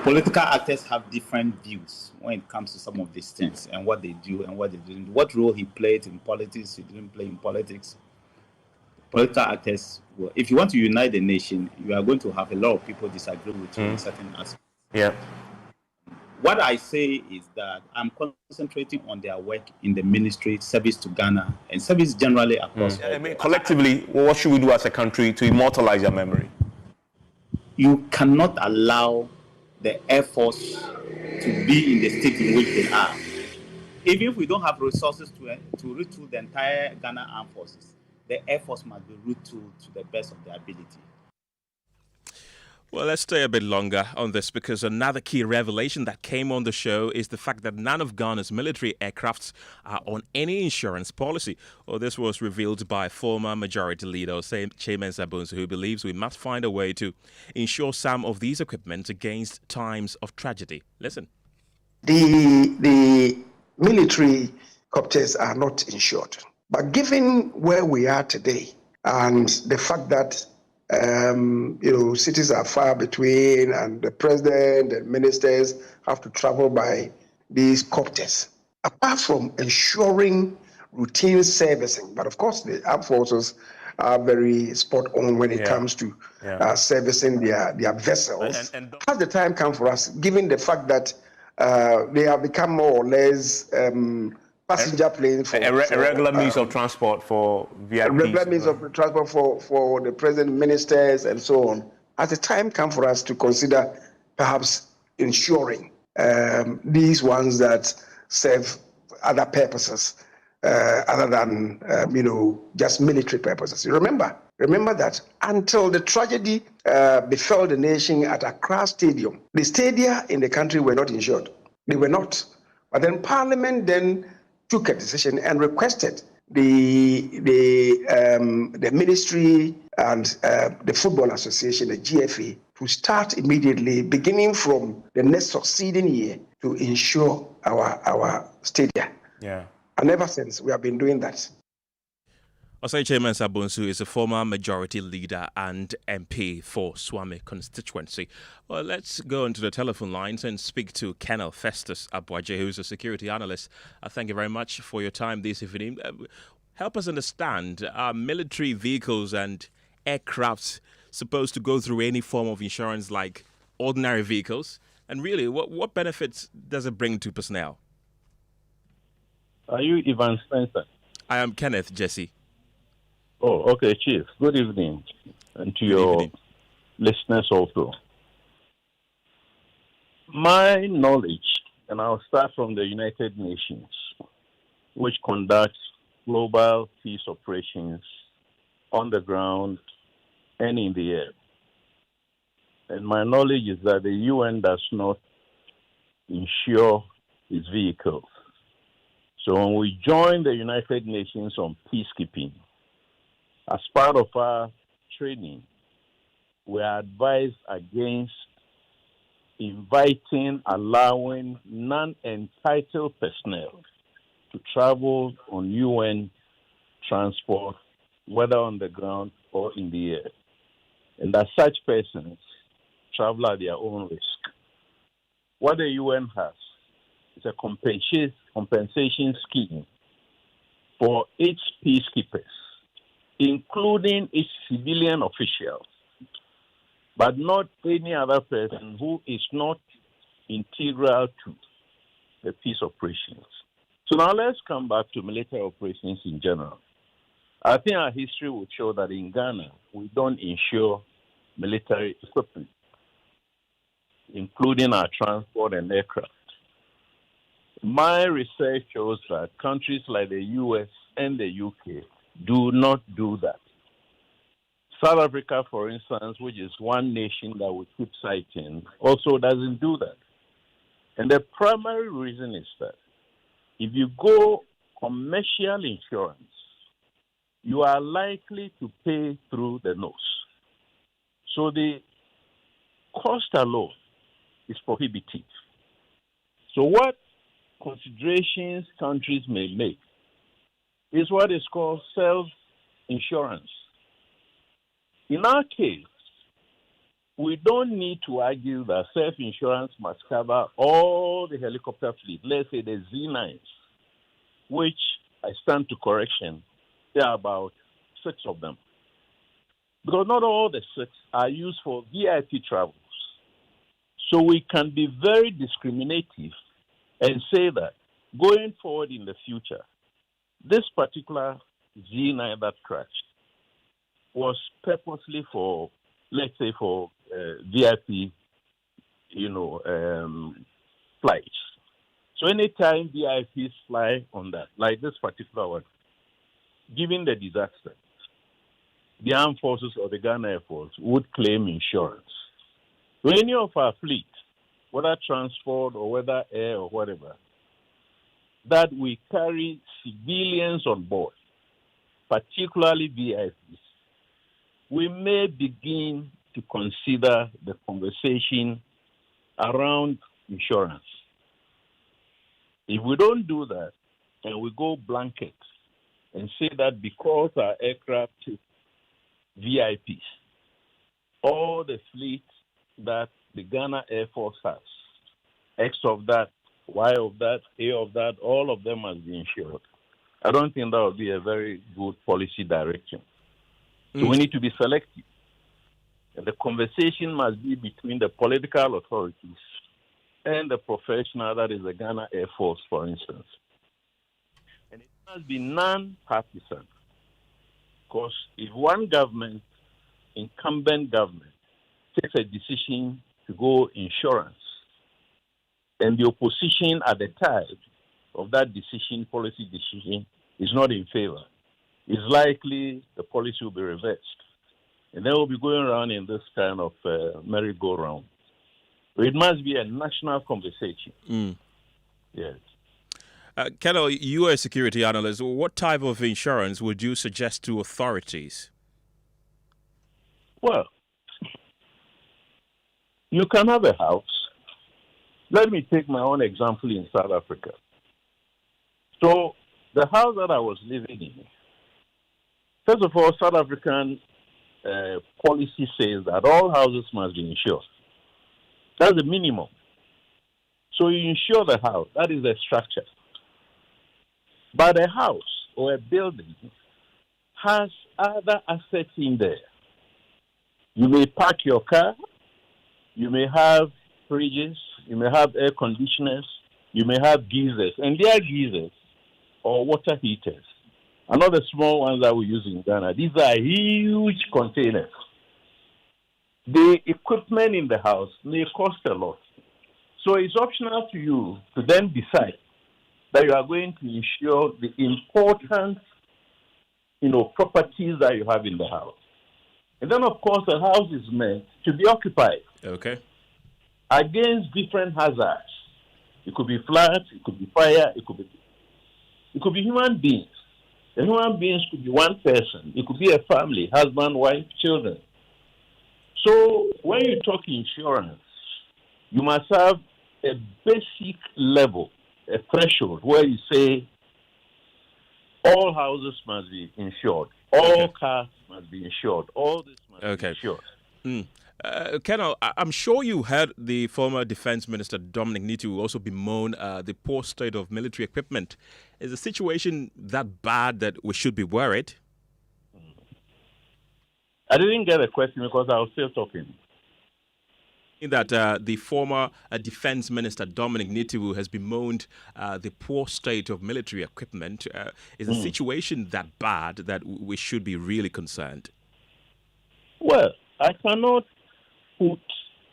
S14: political actors have different views when it comes to some of these things and what they do and what they didn't. What role he played in politics, he didn't play in politics. Political actors, well, if you want to unite the nation, you are going to have a lot of people disagree with you in certain aspects.
S17: Yeah.
S14: What I say is that I'm concentrating on their work in the ministry, service to Ghana, and service generally across.
S17: I mean, collectively, what should we do as a country to immortalize their memory?
S14: You cannot allow the Air Force to be in the state in which they are. Even if we don't have resources to retool the entire Ghana Armed Forces, the Air Force must be retooled to the best of their ability.
S13: Well, let's stay a bit longer on this because another key revelation that came on the show is the fact that none of Ghana's military aircrafts are on any insurance policy. Well, this was revealed by former Majority Leader Chairman Sabunsu, who believes we must find a way to insure some of these equipment against times of tragedy. Listen.
S21: The military copters are not insured. But given where we are today and the fact that cities are far between and the president and ministers have to travel by these copters, apart from ensuring routine servicing, but of course the armed forces are very spot on when it comes to servicing their vessels. Has the time come for us, given the fact that they have become more or less passenger planes for
S17: a regular means of transport for VIPs?
S21: A regular means of transport for the president, ministers, and so on. Has the time come for us to consider perhaps ensuring these ones that serve other purposes other than just military purposes? You remember that until the tragedy befell the nation at Accra Stadium, the stadia in the country were not insured. They were not. But then Parliament then took a decision and requested the ministry and the Football Association, the GFA, to start immediately, beginning from the next succeeding year, to insure our stadia.
S17: Yeah.
S21: And ever since, we have been doing that.
S13: Osei Chairman Sabonsu is a former majority leader and MP for Swami constituency. Well, let's go onto the telephone lines and speak to Kenneth Festus Abwaje, who's a security analyst. Thank you very much for your time this evening. Help us understand, are military vehicles and aircrafts supposed to go through any form of insurance like ordinary vehicles? And really, what benefits does it bring to personnel?
S22: Are you Ivan Spencer?
S13: I am Kenneth, Gyasi.
S22: Oh, okay, Chief. Good evening. And to your listeners also. My knowledge, and I'll start from the United Nations, which conducts global peace operations on the ground and in the air. And my knowledge is that the UN does not insure its vehicles. So when we join the United Nations on peacekeeping, as part of our training, we are advised against allowing non-entitled personnel to travel on UN transport, whether on the ground or in the air. And that such persons travel at their own risk. What the UN has is a compensation scheme for its peacekeepers, including its civilian officials, but not any other person who is not integral to the peace operations. So now let's come back to military operations in general. I think our history would show that in Ghana, we don't insure military equipment, including our transport and aircraft. My research shows that countries like the US and the UK do not do that. South Africa, for instance, which is one nation that we keep citing, also doesn't do that. And the primary reason is that if you go commercial insurance, you are likely to pay through the nose. So the cost alone is prohibitive. So what considerations countries may make is what is called self-insurance. In our case, we don't need to argue that self-insurance must cover all the helicopter fleet, let's say the Z9s, which, I stand to correction, there are about 6 of them. Because not all the 6 are used for VIP travels. So we can be very discriminative and say that going forward in the future, this particular Z9 that crashed was purposely for, let's say, for VIP, flights. So anytime VIPs fly on that, like this particular one, given the disaster, the armed forces or the Ghana Air Force would claim insurance. So any of our fleet, whether transport or whether air or whatever, that we carry civilians on board, particularly VIPs, we may begin to consider the conversation around insurance. If we don't do that and we go blanket and say that because our aircraft is VIPs, all the fleet that the Ghana Air Force has, X of that, Y of that, A of that, all of them must be insured. I don't think that would be a very good policy direction. So we need to be selective. And the conversation must be between the political authorities and the professional, that is the Ghana Air Force, for instance. And it must be non-partisan. Because if one government, incumbent government, takes a decision to go insurance, and the opposition at the time of that decision, policy decision, is not in favor, it's likely the policy will be reversed. And then we'll be going around in this kind of merry-go-round. So it must be a national conversation. Yes.
S13: Kenneth, you are a security analyst. What type of insurance would you suggest to authorities?
S22: Well, you can have a house. Let me take my own example in South Africa. So, the house that I was living in, first of all, South African policy says that all houses must be insured. That's the minimum. So you insure the house. That is the structure. But a house or a building has other assets in there. You may park your car. You may have fridges. You may have air conditioners. You may have geysers. And they are geysers or water heaters. And not the small ones that we use in Ghana. These are huge containers. The equipment in the house may cost a lot. So it's optional to you to then decide that you are going to insure the important, properties that you have in the house. And then, of course, the house is meant to be occupied.
S13: Okay.
S22: Against different hazards. It could be floods, it could be fire, it could be human beings. The human beings could be one person. It could be a family, husband, wife, children. So when you talk insurance, you must have a basic level, a threshold, where you say all houses must be insured, all cars must be insured, all this must be insured.
S13: Kenneth, I'm sure you heard the former Defense Minister Dominic Nitu also bemoan the poor state of military equipment. Is the situation that bad that we should be worried?
S22: I didn't get a question because I was still talking.
S13: That the former Defense Minister Dominic Nitu has bemoaned the poor state of military equipment. Is the situation that bad that we should be really concerned?
S22: Well, I cannot put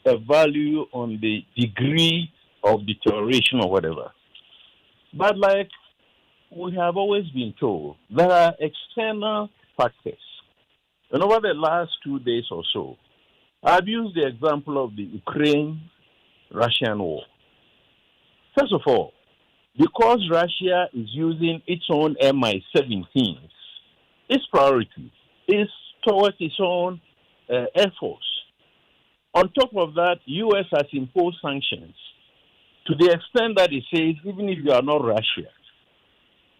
S22: a value on the degree of deterioration or whatever. But like we have always been told, there are external factors. And over the last 2 days or so, I've used the example of the Ukraine-Russian war. First of all, because Russia is using its own Mi-17s, its priority is towards its own Air Force. On top of that, U.S. has imposed sanctions to the extent that it says even if you are not Russia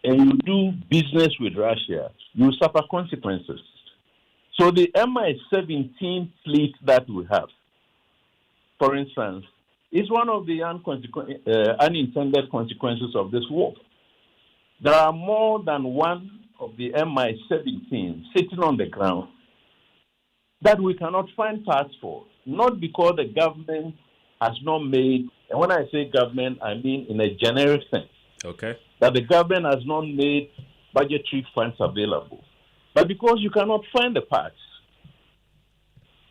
S22: and you do business with Russia, you suffer consequences. So the Mi-17 fleet that we have, for instance, is one of the unintended consequences of this war. There are more than one of the Mi-17 sitting on the ground that we cannot find parts for, not because the government has not made, and when I say government, I mean in a generic sense.
S13: Okay.
S22: That the government has not made budgetary funds available, but because you cannot find the parts.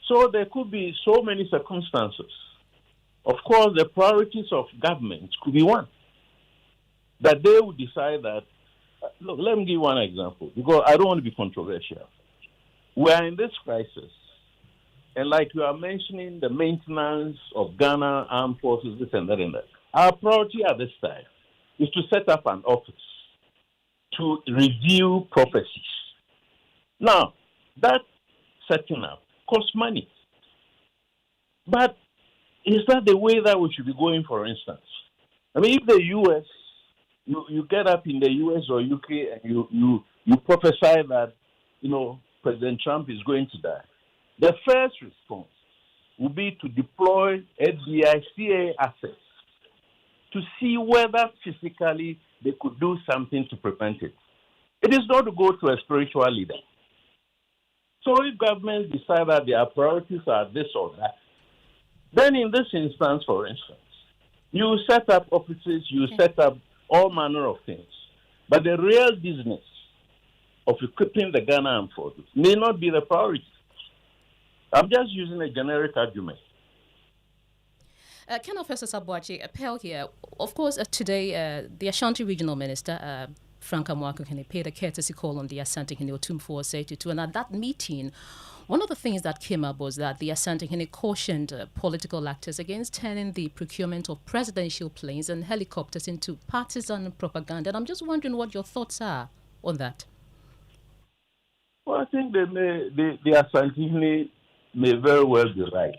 S22: So there could be so many circumstances. Of course, the priorities of governments could be one. That they would decide that, look, let me give one example, because I don't want to be controversial. We are in this crisis, and like you are mentioning, the maintenance of Ghana Armed Forces, this and that and that. Our priority at this time is to set up an office to review prophecies. Now, that setting up costs money. But is that the way that we should be going, for instance? I mean, if the U.S., you get up in the U.S. or UK and you you prophesy that, President Trump is going to die, the first response will be to deploy FBI, CIA assets to see whether physically they could do something to prevent it. It is not to go to a spiritual leader. So if governments decide that their priorities are this or that, then in this instance, for instance, you set up offices, you set up all manner of things. But the real business of equipping the Ghana Armed Forces may not be the priority. I'm just using a generic argument.
S12: Kenneth Sabwachi, appel here. Of course, today, the Ashanti Regional Minister, Frank Amwaku, paid a courtesy call on the Asante Otumfuo-Assetu, and at that meeting, one of the things that came up was that the Asante cautioned political actors against turning the procurement of presidential planes and helicopters into partisan propaganda. And I'm just wondering what your thoughts are on that.
S22: Well, I think the Asante may very well be right.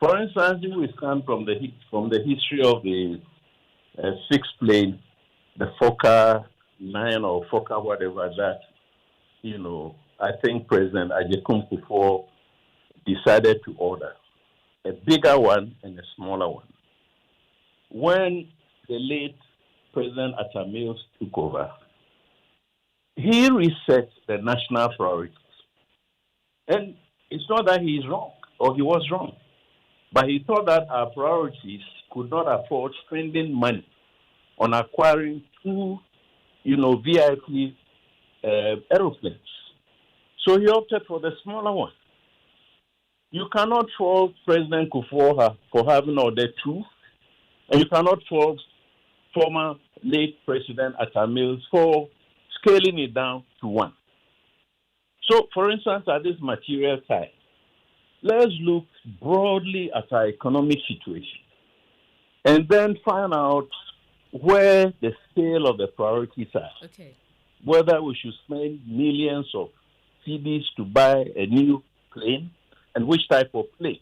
S22: For instance, if we stand from the history of the sixth plane, the Fokker 9 or Fokker whatever that, I think President Ajekun Kufuor decided to order a bigger one and a smaller one. When the late President Atta Mills took over, he reset the national priorities. And it's not that he is wrong or he was wrong, but he thought that our priorities could not afford spending money on acquiring two, VIP aeroplanes. So he opted for the smaller one. You cannot fault President Kufuor for having ordered two, and you cannot fault former late President Atta Mills for scaling it down to one. So, for instance, at this material time, let's look broadly at our economic situation and then find out where the scale of the priorities are.
S12: Okay.
S22: Whether we should spend millions of CDs to buy a new plane and which type of plane.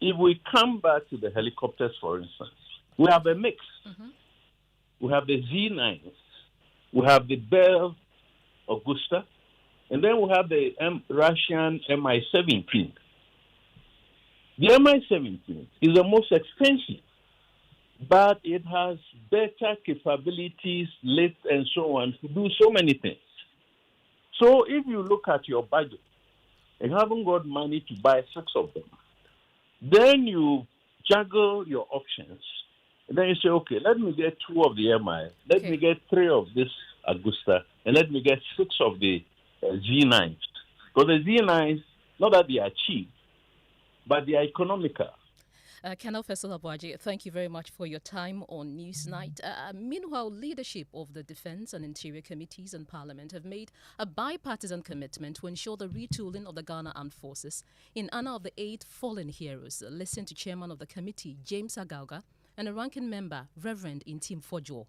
S22: If we come back to the helicopters, for instance, we have a mix. Mm-hmm. We have the Z9s, we have the Bell Augusta, and then we have the Russian Mi-17. The Mi-17 is the most expensive, but it has better capabilities, lift, and so on to do so many things. So if you look at your budget and haven't got money to buy 6 of them, then you juggle your options. And then you say, okay, let me get 2 of the MI, let me get 3 of this Augusta, and let me get 6 of the Z9s. Because the Z9s, not that they are cheap, but they are economical.
S12: Kenneth Abwaji, thank you very much for your time on Newsnight. Meanwhile, leadership of the Defense and Interior Committees and Parliament have made a bipartisan commitment to ensure the retooling of the Ghana Armed Forces in honor of the 8 fallen heroes. Listen to Chairman of the committee, James Agauga, and a ranking member, Reverend Intim Kojo.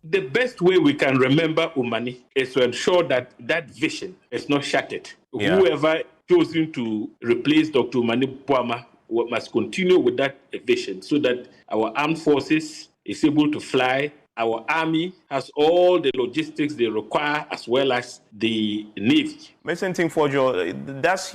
S1: The best way we can remember Umani is to ensure that that vision is not shattered. Yeah. Whoever chosen to replace Dr. Umani Puama must continue with that vision so that our armed forces is able to fly. Our army has all the logistics they require as well as the Navy.
S17: Mr. Ntimfojo, does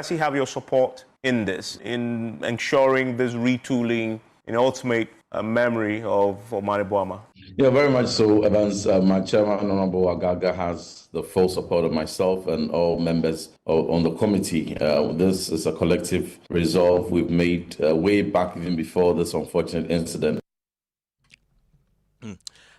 S17: he have your support in this, in ensuring this retooling in ultimate memory of Omani Boama?
S3: Yeah, very much so, Evans. My chairman, Honorable Agaga, has the full support of myself and all members on the committee. This is a collective resolve we've made way back even before this unfortunate incident.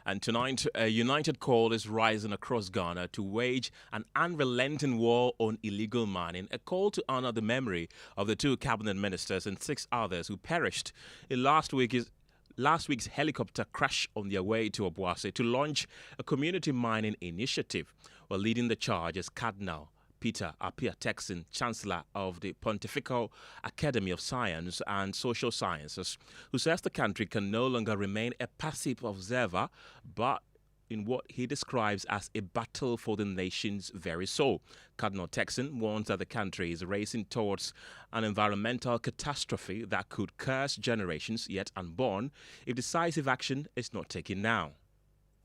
S13: And tonight, a united call is rising across Ghana to wage an unrelenting war on illegal mining, a call to honor the memory of the 2 cabinet ministers and 6 others who perished in last week's helicopter crash on their way to Obuasi to launch a community mining initiative. While leading the charge is Cardinal Peter Appiah Texan, Chancellor of the Pontifical Academy of Science and Social Sciences, who says the country can no longer remain a passive observer, but in what he describes as a battle for the nation's very soul. Cardinal Texan warns that the country is racing towards an environmental catastrophe that could curse generations yet unborn if decisive action is not taken now.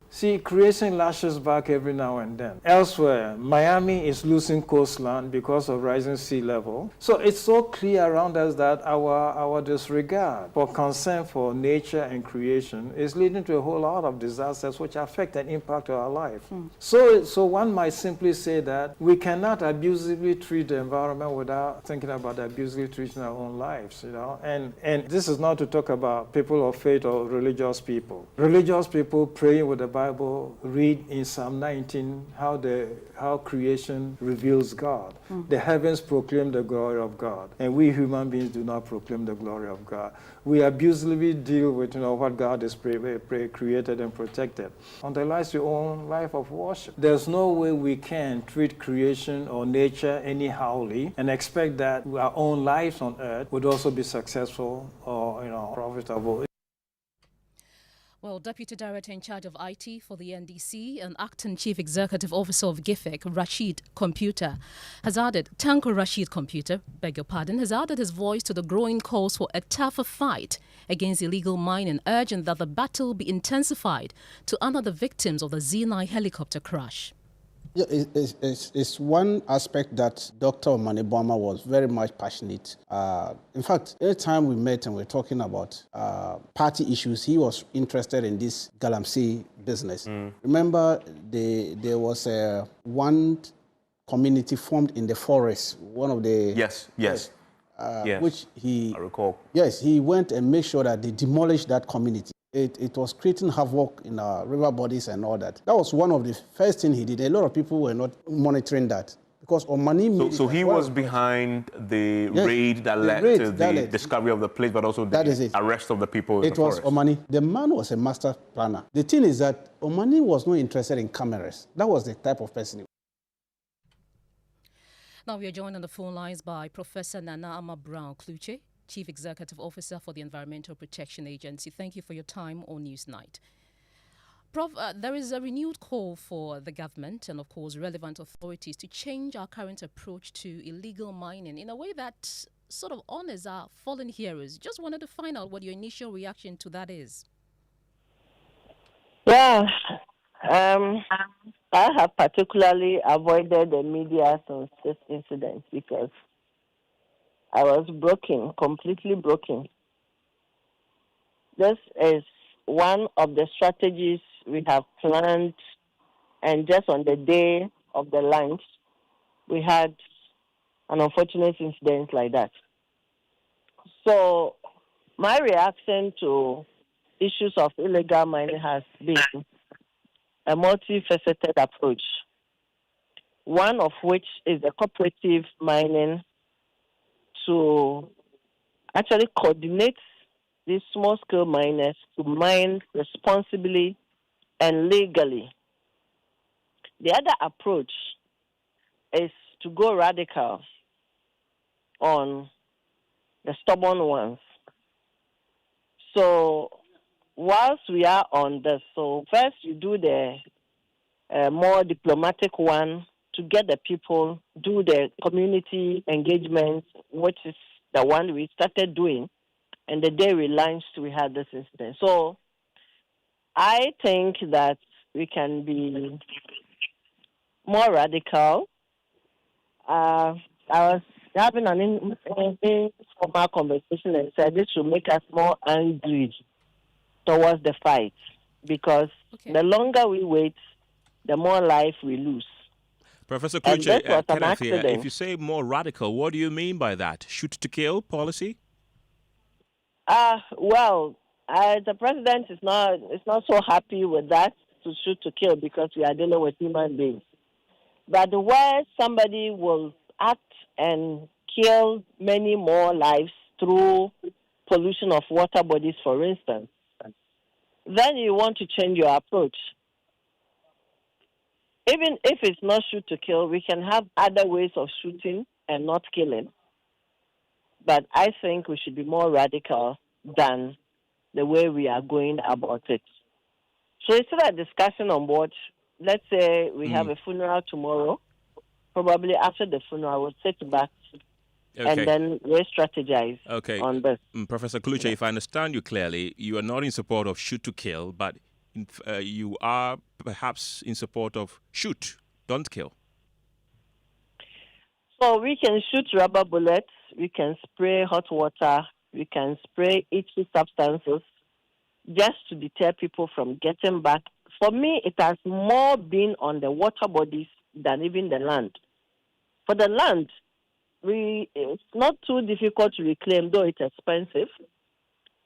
S15: See, creation lashes back every now and then. Elsewhere, Miami is losing coastline because of rising sea level. So it's so clear around us that our disregard for concern for nature and creation is leading to a whole lot of disasters which affect and impact our life. So one might simply say that we cannot abusively treat the environment without thinking about abusively treating our own lives, And this is not to talk about people of faith or religious people. Religious people praying with the Bible read in Psalm 19 how creation reveals God. The heavens proclaim the glory of God, and we human beings do not proclaim the glory of God. We abusively deal with what God has created and protected. Underlies your own life of worship. There's no way we can treat creation or nature anyhowly and expect that our own lives on earth would also be successful or profitable.
S12: Well, Deputy Director in charge of IT for the NDC and Acting Chief Executive Officer of GIFIC, Rashid Computer, has added, Tanko Rashid Computer, has added his voice to the growing calls for a tougher fight against illegal mining, urging that the battle be intensified to honor the victims of the Z9 helicopter crash.
S16: Yeah, it's one aspect that Dr. Omani-Boamah was very much passionate. In fact, every time we met and we were talking about party issues, he was interested in this Galamsey business. Remember, there was one community formed in the forest, one of the...
S17: Yes.
S16: Which
S17: I recall.
S16: Yes, he went and made sure that they demolished that community. It was creating havoc in our river bodies and all that. That was one of the first things he did. A lot of people were not monitoring that because Omani...
S17: So he was behind the raid that led to the discovery of the place, but also the arrest of the people in the forest.
S16: It was Omani. The man was a master planner. The thing is that Omani was not interested in cameras. That was the type of person he was.
S12: Now we are joined on the phone lines by Professor Nana Ama Brown Kluche, Chief Executive Officer for the Environmental Protection Agency. Thank you for your time on Newsnight. Prof, there is a renewed call for the government and, of course, relevant authorities to change our current approach to illegal mining in a way that sort of honors our fallen heroes. Just wanted to find out what your initial reaction to that is.
S4: Yeah, I have particularly avoided the media since this incident because I was completely broken. This is one of the strategies we have planned, and just on the day of the launch, we had an unfortunate incident like that. So my reaction to issues of illegal mining has been a multifaceted approach, one of which is the cooperative mining to actually coordinate these small-scale miners to mine responsibly and legally. The other approach is to go radical on the stubborn ones. So whilst we are on this, so first you do the more diplomatic one to get the people, do the community engagement, which is the one we started doing. And the day we launched, we had this incident. So I think that we can be more radical. I was having an informal conversation and said this should make us more angry towards the fight because the longer we wait, the more life we lose.
S13: Professor Kluche, Kenneth here. If you say more radical, what do you mean by that? Shoot to kill policy?
S4: Well, the president is not so happy with that, to shoot to kill, because we are dealing with human beings. But where somebody will act and kill many more lives through pollution of water bodies, for instance, then you want to change your approach. Even if it's not shoot to kill, we can have other ways of shooting and not killing. But I think we should be more radical than the way we are going about it. So it's still a discussion on board. Let's say we have a funeral tomorrow. Probably after the funeral, we'll sit back and then re-strategize on this.
S13: Professor Kluche, if I understand you clearly, you are not in support of shoot to kill, but you are perhaps in support of shoot, don't kill.
S4: So we can shoot rubber bullets, we can spray hot water, we can spray itchy substances just to deter people from getting back. For me, it has more been on the water bodies than even the land. For the land, it's not too difficult to reclaim, though it's expensive.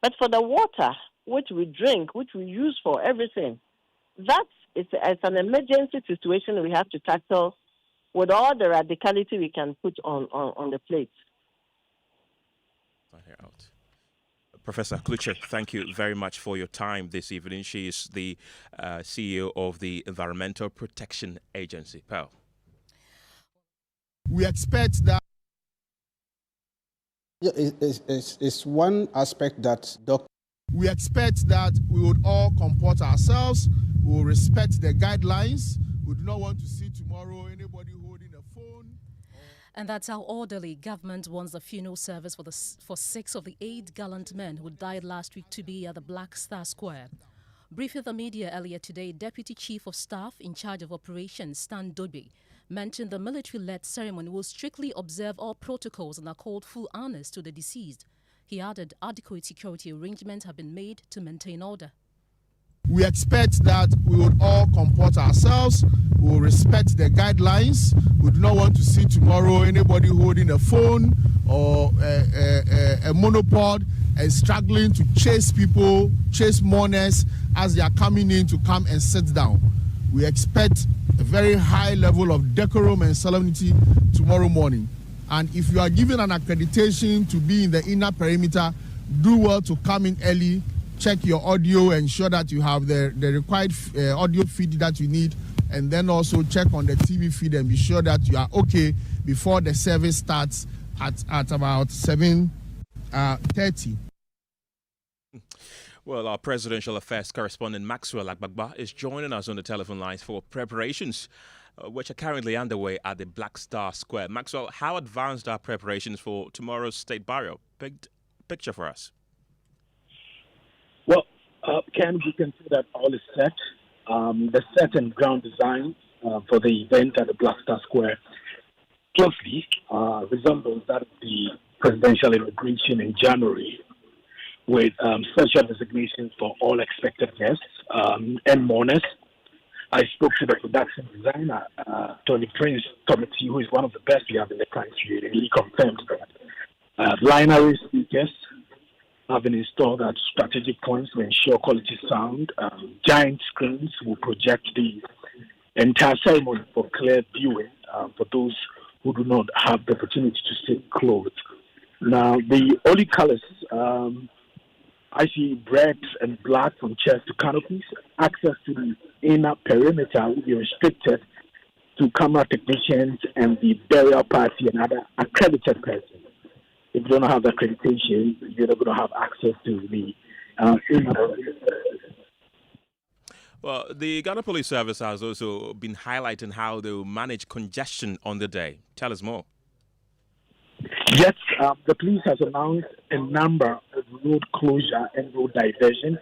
S4: But for the water, which we drink, which we use for everything, it's an emergency situation we have to tackle with all the radicality we can put on the plate.
S13: Professor Kluche, thank you very much for your time this evening. She is the CEO of the Environmental Protection Agency. Pearl.
S2: We expect that.
S16: Yeah, it's one aspect that
S2: we expect that we would all comport ourselves, we will respect the guidelines. We do not want to see tomorrow anybody holding a phone.
S12: And that's how orderly government wants the funeral service for 6 of the 8 gallant men who died last week to be at the Black Star Square. Briefing the media earlier today, Deputy Chief of Staff in charge of operations, Stan Dobe, mentioned the military-led ceremony will strictly observe all protocols and accord full honors to the deceased. He added adequate security arrangements have been made to maintain order.
S2: We expect that we would all comport ourselves, we will respect the guidelines. We do not want to see tomorrow anybody holding a phone or a monopod and struggling to chase people, chase mourners as they are coming in to come and sit down. We expect a very high level of decorum and solemnity tomorrow morning. And if you are given an accreditation to be in the inner perimeter, do well to come in early, check your audio, ensure that you have the required audio feed that you need, and then also check on the TV feed and be sure that you are okay before the service starts at about 7:30.
S13: Well, our presidential affairs correspondent Maxwell Agbagba is joining us on the telephone lines for preparations which are currently underway at the Black Star Square. Maxwell, how advanced are preparations for tomorrow's state burial? Picture for us.
S5: Well, Ken, we can see that all is set. The set and ground design for the event at the Black Star Square closely resembles that of the presidential inauguration in January, with special designations for all expected guests and mourners. I spoke to the production designer, Tony Prince Committee, who is one of the best we have in the country, and he confirmed that lineary speakers have been installed at strategic points to ensure quality sound. Giant screens will project the entire ceremony for clear viewing for those who do not have the opportunity to sit close. Now, the only colors, I see red and black from chairs to canopies. Access to the inner perimeter will be restricted to camera technicians and the burial party and other accredited persons. If you don't have the accreditation, you're not going to have access to the inner perimeter.
S13: Well, the Ghana Police Service has also been highlighting how they will manage congestion on the day. Tell us more.
S5: Yes, the police has announced a number of road closure and road diversion.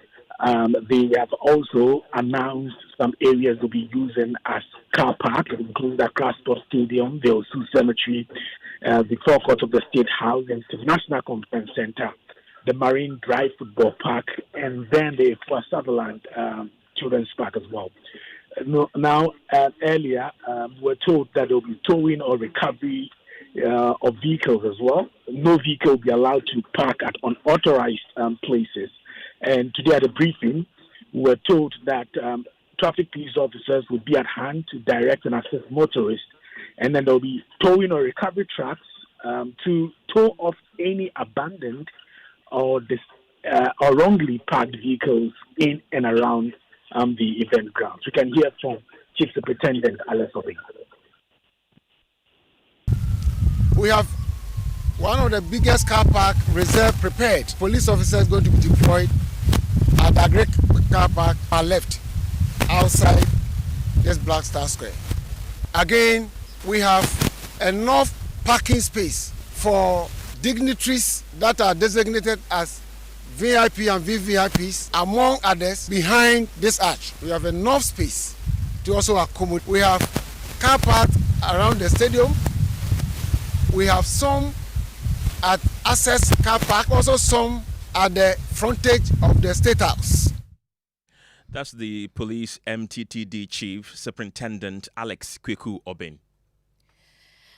S5: They have also announced some areas will be using as car park, including the Crossport Stadium, the Osu Cemetery, the forecourt of the State House and the National Conference Center, the Marine Drive Football Park, and then the Sutherland Children's Park as well. Now, earlier, we were told that there will be towing or recovery of vehicles as well. No vehicle will be allowed to park at unauthorized places. And today at the briefing, we were told that traffic police officers will be at hand to direct and assist motorists. And then there will be towing or recovery trucks to tow off any abandoned or wrongly parked vehicles in and around the event grounds. We can hear from Chief Superintendent Alex Obing.
S2: We have one of the biggest car park reserve prepared. Police officers going to be deployed at the great car park are left. outside this Black Star Square. Again, we have enough parking space for dignitaries that are designated as VIP and VVIPs, among others, behind this arch. We have enough space to also accommodate. We have car parks around the stadium. We have some at Access Car Park, also some at the frontage of the State House.
S13: That's the police MTTD chief, Superintendent Alex Kweku Obin.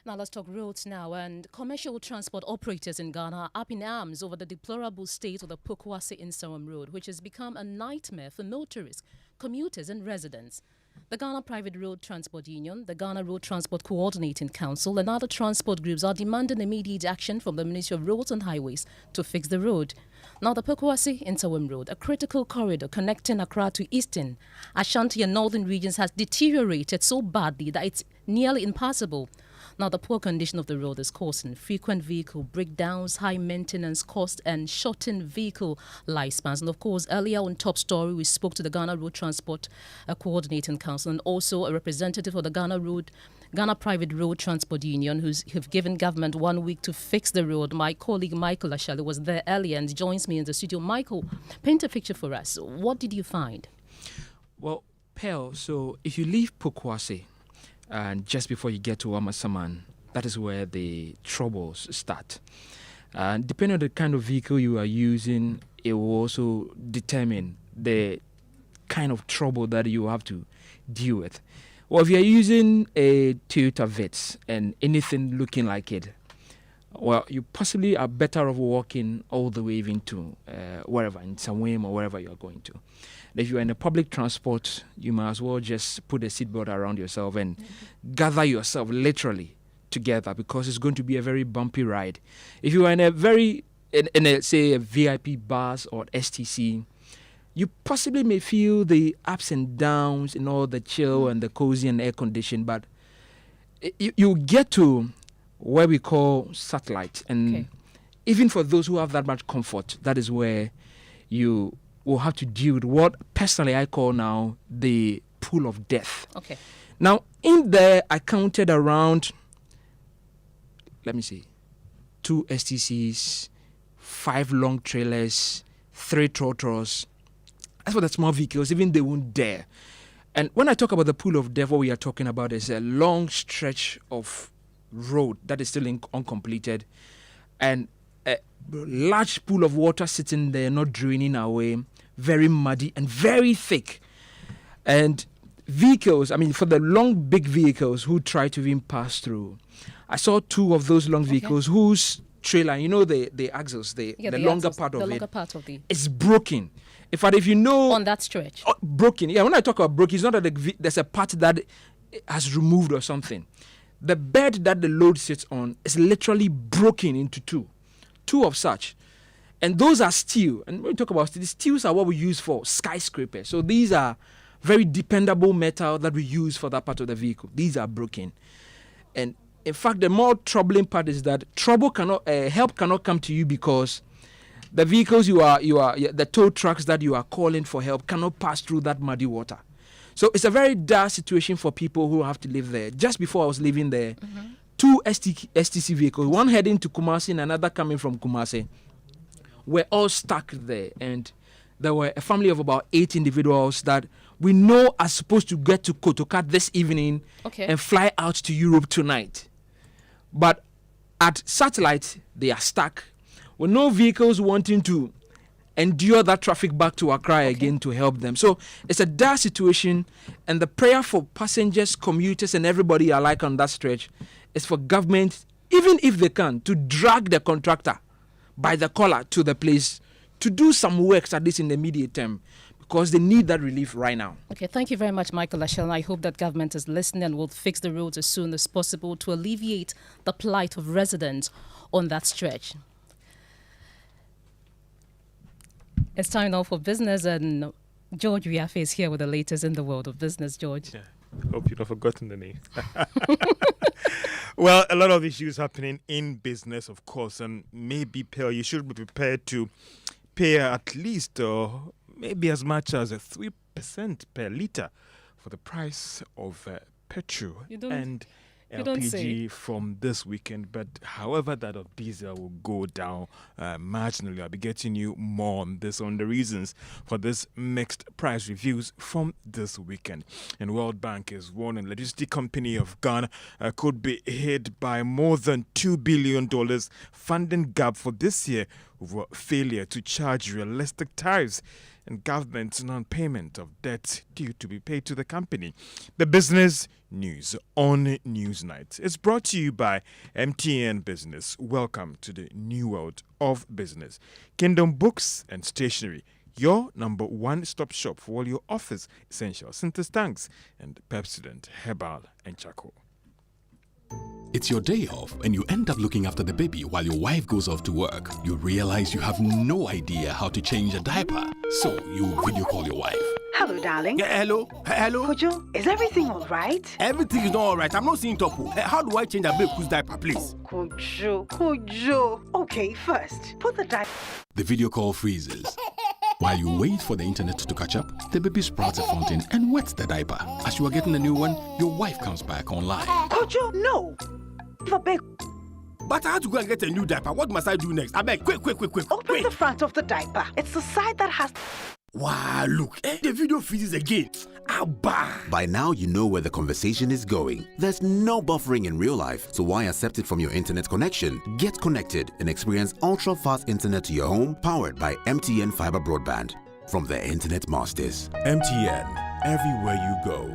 S12: Now let's talk roads now. And commercial transport operators in Ghana are up in arms over the deplorable state of the Pokuase-Nsawam road, which has become a nightmare for motorists, commuters and residents. The Ghana Private Road Transport Union, the Ghana Road Transport Coordinating Council and other transport groups are demanding immediate action from the Ministry of Roads and Highways to fix the road. Now the Pokuase-Nsawam road, a critical corridor connecting Accra to eastern, Ashanti and northern regions, has deteriorated so badly that it's nearly impassable. Now, the poor condition of the road is causing frequent vehicle breakdowns, high maintenance costs, and shortened vehicle lifespans. And of course, earlier on Top Story, we spoke to the Ghana Road Transport Coordinating Council and also a representative of the Ghana Private Road Transport Union, who've given government 1 week to fix the road. My colleague Michael Ashali was there earlier and joins me in the studio. Michael, paint a picture for us. What did you find?
S6: Well, Pearl, so if you leave Pokuase, and just before you get to Amasaman, that is where the troubles start. Depending on the kind of vehicle you are using, it will also determine the kind of trouble that you have to deal with. Well, if you're using a Toyota Vitz and anything looking like it, well, you possibly are better off walking all the way even to wherever, in Nsawam or wherever you're going to. If you're in a public transport, you might as well just put a seatbelt around yourself and gather yourself literally together, because it's going to be a very bumpy ride. If you are in a say a VIP bus or STC, you possibly may feel the ups and downs and all the chill and the cozy and air condition, but you get to where we call satellite, and even for those who have that much comfort, that is where you will have to deal with what personally I call now the pool of death. Okay. Now, in there, I counted around, 2 STCs, 5 long trailers, 3 trotros. As for the small vehicles, even they won't dare. And when I talk about the pool of death, what we are talking about is a long stretch of road that is still uncompleted, and a large pool of water sitting there, not draining away, very muddy and very thick. And vehicles, for the long, big vehicles who try to even pass through, I saw 2 of those long vehicles whose trailer, the axles, the longer part of it, it's broken. In fact, if you know...
S12: On that stretch?
S6: Broken. Yeah, when I talk about broken, it's not that there's a part that has removed or something. The bed that the load sits on is literally broken into 2 of such. And those are steel. And when we talk about steel, steels are what we use for skyscrapers. So these are very dependable metal that we use for that part of the vehicle. These are broken. And in fact, the more troubling part is that help cannot come to you because the vehicles the tow trucks that you are calling for help cannot pass through that muddy water. So it's a very dire situation for people who have to live there. Just before I was living there, 2 STC vehicles, one heading to Kumasi and another coming from Kumasi, were all stuck there. And there were a family of about 8 individuals that we know are supposed to get to Kotoka this evening and fly out to Europe tonight. But at satellite, they are stuck with no vehicles wanting to endure that traffic back to Accra again to help them. So it's a dire situation, and the prayer for passengers, commuters, and everybody alike on that stretch is for government, even if they can, to drag the contractor by the collar to the place to do some works, at least in the immediate term, because they need that relief right now.
S12: Okay, thank you very much, Michael Ashel. I hope that government is listening and will fix the roads as soon as possible to alleviate the plight of residents on that stretch. It's time now for business, and George Riafe is here with the latest in the world of business. George.
S18: Yeah. Hope you've not forgotten the name. Well, a lot of issues happening in business, of course, and maybe, Pearl, you should be prepared to pay at least or maybe as much as a 3% 1% per litre for the price of petrol and
S12: You don't say.
S18: LPG from this weekend, but however that of diesel will go down marginally. I'll be getting you more on this, on the reasons for this mixed price reviews from this weekend. And World Bank is warning Electricity Company of Ghana could be hit by more than $2 billion funding gap for this year over failure to charge realistic tariffs and government's non-payment of debt due to be paid to the company. The business news on Newsnight is brought to you by MTN Business. Welcome to the new world of business. Kingdom Books and Stationery, your number one stop shop for all your office essentials, Sinter's Tanks and Pepsodent, Herbal and Charcoal.
S7: It's your day off and you end up looking after the baby while your wife goes off to work. You realize you have no idea how to change a diaper, so you video call your wife.
S8: Hello, darling.
S23: Yeah, hello.
S8: Kojo, is everything all right?
S23: Everything is not all right. I'm not seeing Topo. How do I change a baby's diaper, please?
S8: Kojo. Okay, first, put the diaper.
S7: The video call freezes. While you wait for the internet to catch up, the baby sprouts a fountain and wets the diaper. As you are getting a new one, your wife comes back online.
S8: Kojo, no.
S23: But I had to go and get a new diaper. What must I do next? I beg, quick.
S8: Open the front of the diaper. It's the side that has...
S23: Wow, look, the video freezes again. Abba.
S11: By now, you know where the conversation is going. There's no buffering in real life, so why accept it from your internet connection? Get connected and experience ultra-fast internet to your home, powered by MTN Fiber Broadband. From the Internet Masters.
S24: MTN, everywhere you go.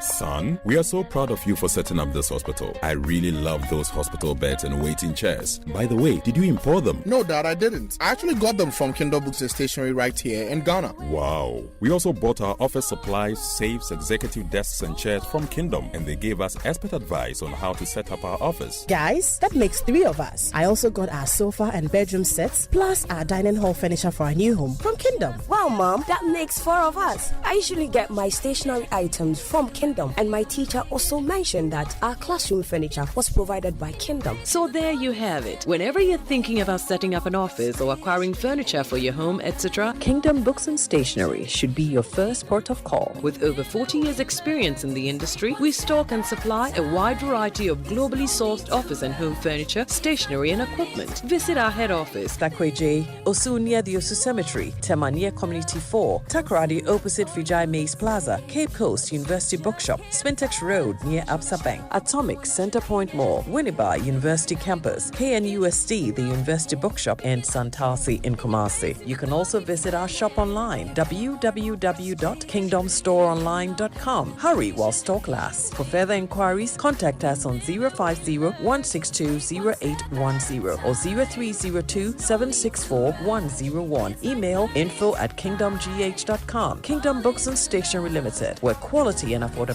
S24: Son, we are so proud of you for setting up this hospital. I really love those hospital beds and waiting chairs. By the way, did you import them?
S2: No, Dad, I didn't. I actually got them from Kingdom Books and Stationery right here in Ghana.
S24: Wow. We also bought our office supplies, safes, executive desks and chairs from Kingdom, and they gave us expert advice on how to set up our office.
S25: Guys, that makes 3 of us. I also got our sofa and bedroom sets, plus our dining hall furniture for our new home from Kingdom.
S26: Wow, Mom, that makes 4 of us. I usually get my stationery items from Kingdom, and my teacher also mentioned that our classroom furniture was provided by Kingdom.
S27: So there you have it. Whenever you're thinking about setting up an office or acquiring furniture for your home, etc., Kingdom Books and Stationery should be your first port of call. With over 40 years experience in the industry, we stock and supply a wide variety of globally sourced office and home furniture, stationery and equipment. Visit our head office, Takweje, Osu near the Osu Cemetery, Temania Community 4, Takoradi opposite Vijay Mays Plaza, Cape Coast University Bookshop, Spintex Road near Absa Bank, Atomic Centerpoint Mall, Winneba University Campus, KNUST, the University Bookshop, and Santasi in Kumasi. You can also visit our shop online, www.kingdomstoreonline.com. Hurry while stock lasts. For further inquiries, contact us on 050-162-0810 or 0302-764-101. Email info@kingdomgh.com. Kingdom Books and Stationery Limited, where quality and affordability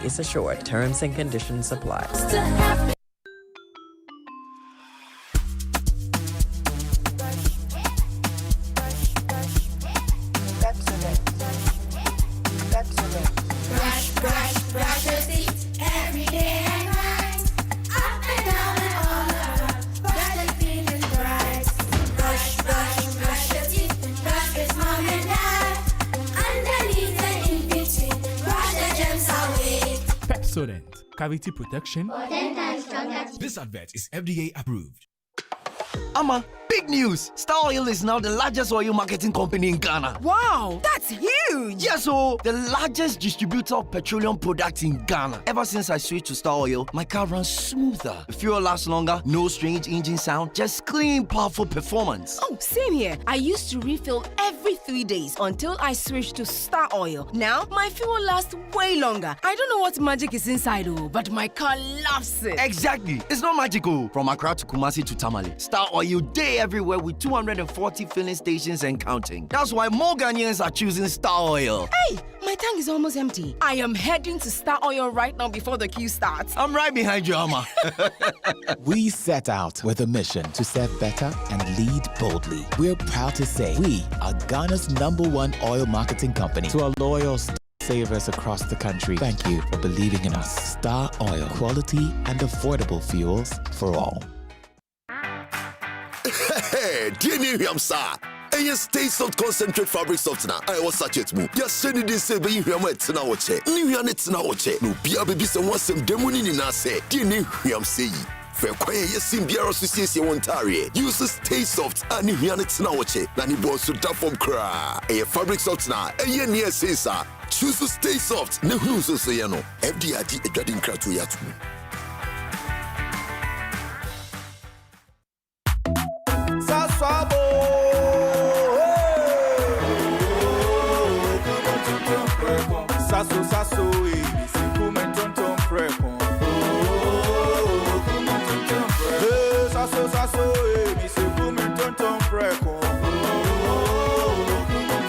S27: is assured. Terms and conditions apply.
S28: Cavity protection.
S29: This advert is FDA approved.
S9: Ama, big news! Star Oil is now the largest oil marketing company in Ghana.
S10: Wow, that's huge!
S9: Yes, so the largest distributor of petroleum products in Ghana. Ever since I switched to Star Oil, my car runs smoother. The fuel lasts longer, no strange engine sound, just clean, powerful performance.
S10: Oh, same here. I used to refill every 3 days until I switched to Star Oil. Now, my fuel lasts way longer. I don't know what magic is inside, but my car loves it.
S9: Exactly. It's not magical. From Accra to Kumasi to Tamale, Star Oil day everywhere with 240 filling stations and counting. That's why more Ghanaians are choosing Star Oil.
S10: Hey, my tank is almost empty. I am heading to Star Oil right now before the queue starts.
S9: I'm right behind you, Amma.
S30: We set out with a mission to serve better and lead boldly. We're proud to say we are Ghana's #1 oil marketing company. To our loyal savers across the country, thank you for believing in us. Star Oil, quality and affordable fuels for all.
S31: Hey, dear Miriam, sir.
S1: And you stay soft concentrate fabric softener. I was such it move. Just send it this way, you have it now. New units now. No, be a baby, some demoni in us. Dear new, I'm saying. Fair quiet, yes, in Beer Association Ontario. Use Stay Soft and new units now. Nani boss to duff from cry. A fabric softener. A year near says, choose to Stay Soft. No, who's so say, no. FDIT, a dreading crowd to Yatu.
S3: Sasso, tonton preko. Sasso,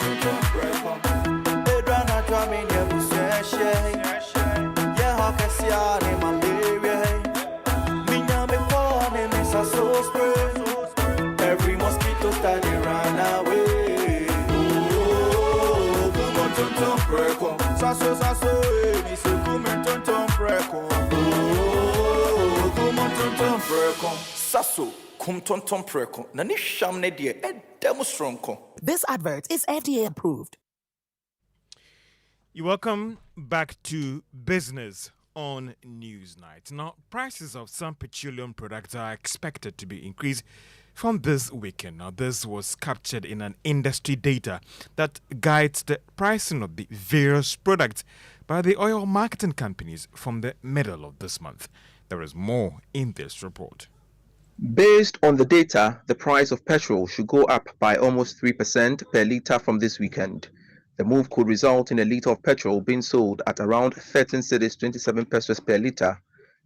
S3: tonton preko. Edwana twami ne buseshe. Ye hakesia ne malaria. Minya me kone me sasso spray. Every mosquito study run away. Tonton preko. Sasso, mi se kumen tonton preko. Kumen tonton preko. Sasso, kum tonton preko. Nani shamne die e demonstronko.
S4: This advert is FDA approved.
S18: You're welcome back to Business on Newsnight. Now, prices of some petroleum products are expected to be increased from this weekend. Now, this was captured in an industry data that guides the pricing of the various products by the oil marketing companies from the middle of this month. There is more in this report.
S14: Based on the data, the price of petrol should go up by almost 3% per litre from this weekend. The move could result in a litre of petrol being sold at around 13 cedis 27 pesos per litre.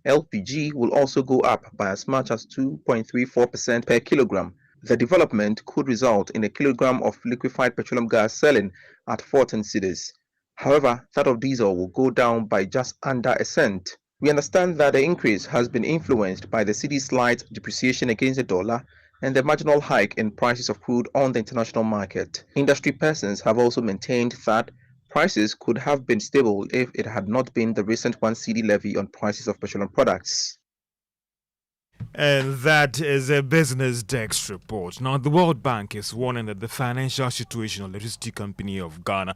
S14: LPG will also go up by as much as 2.34% per kilogram. The development could result in a kilogram of liquefied petroleum gas selling at 14 cedis. However, that of diesel will go down by just under a cent. We understand that the increase has been influenced by the cedi's slight depreciation against the dollar and the marginal hike in prices of crude on the international market. Industry persons have also maintained that prices could have been stable if it had not been the recent 1 cedi levy on prices of petroleum products.
S18: And that is a Business Desk report. Now, the World Bank is warning that the financial situation of the electricity company of Ghana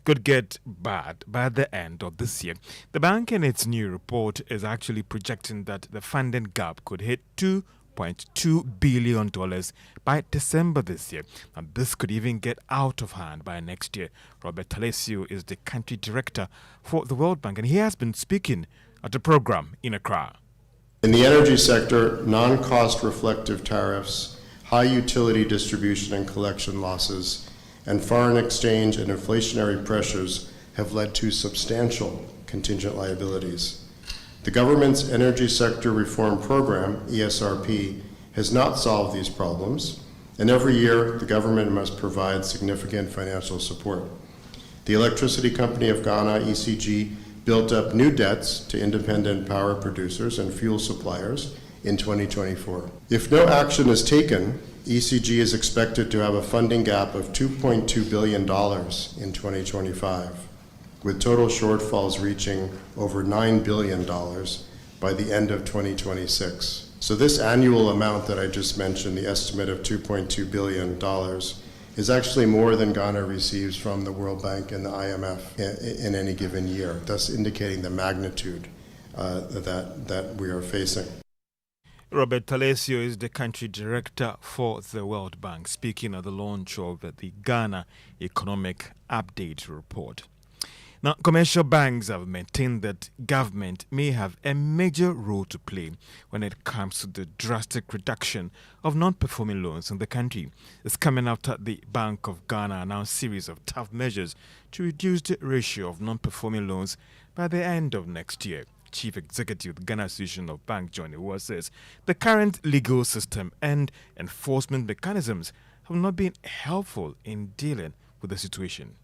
S18: could get bad by the end of this year. The bank in its new report is actually projecting that the funding gap could hit $2.2 billion by December this year. And this could even get out of hand by next year. Robert Talesio is the country director for the World Bank, and he has been speaking at a program in Accra.
S15: In the energy sector, non-cost reflective tariffs, high utility distribution and collection losses, and foreign exchange and inflationary pressures have led to substantial contingent liabilities. The government's Energy Sector Reform Program, ESRP, has not solved these problems, and every year the government must provide significant financial support. The Electricity Company of Ghana, ECG, built up new debts to independent power producers and fuel suppliers in 2024. If no action is taken, ECG is expected to have a funding gap of $2.2 billion in 2025, with total shortfalls reaching over $9 billion by the end of 2026. So this annual amount that I just mentioned, the estimate of $2.2 billion, is actually more than Ghana receives from the World Bank and the IMF in any given year, thus indicating the magnitude that we are facing.
S18: Robert Talesio is the country director for the World Bank, speaking at the launch of the Ghana Economic Update Report. Now, commercial banks have maintained that government may have a major role to play when it comes to the drastic reduction of non-performing loans in the country. It's coming after the Bank of Ghana announced a series of tough measures to reduce the ratio of non-performing loans by the end of next year. Chief Executive of the Ghana Association of Banks, John Ewa, says the current legal system and enforcement mechanisms have not been helpful in dealing with the situation.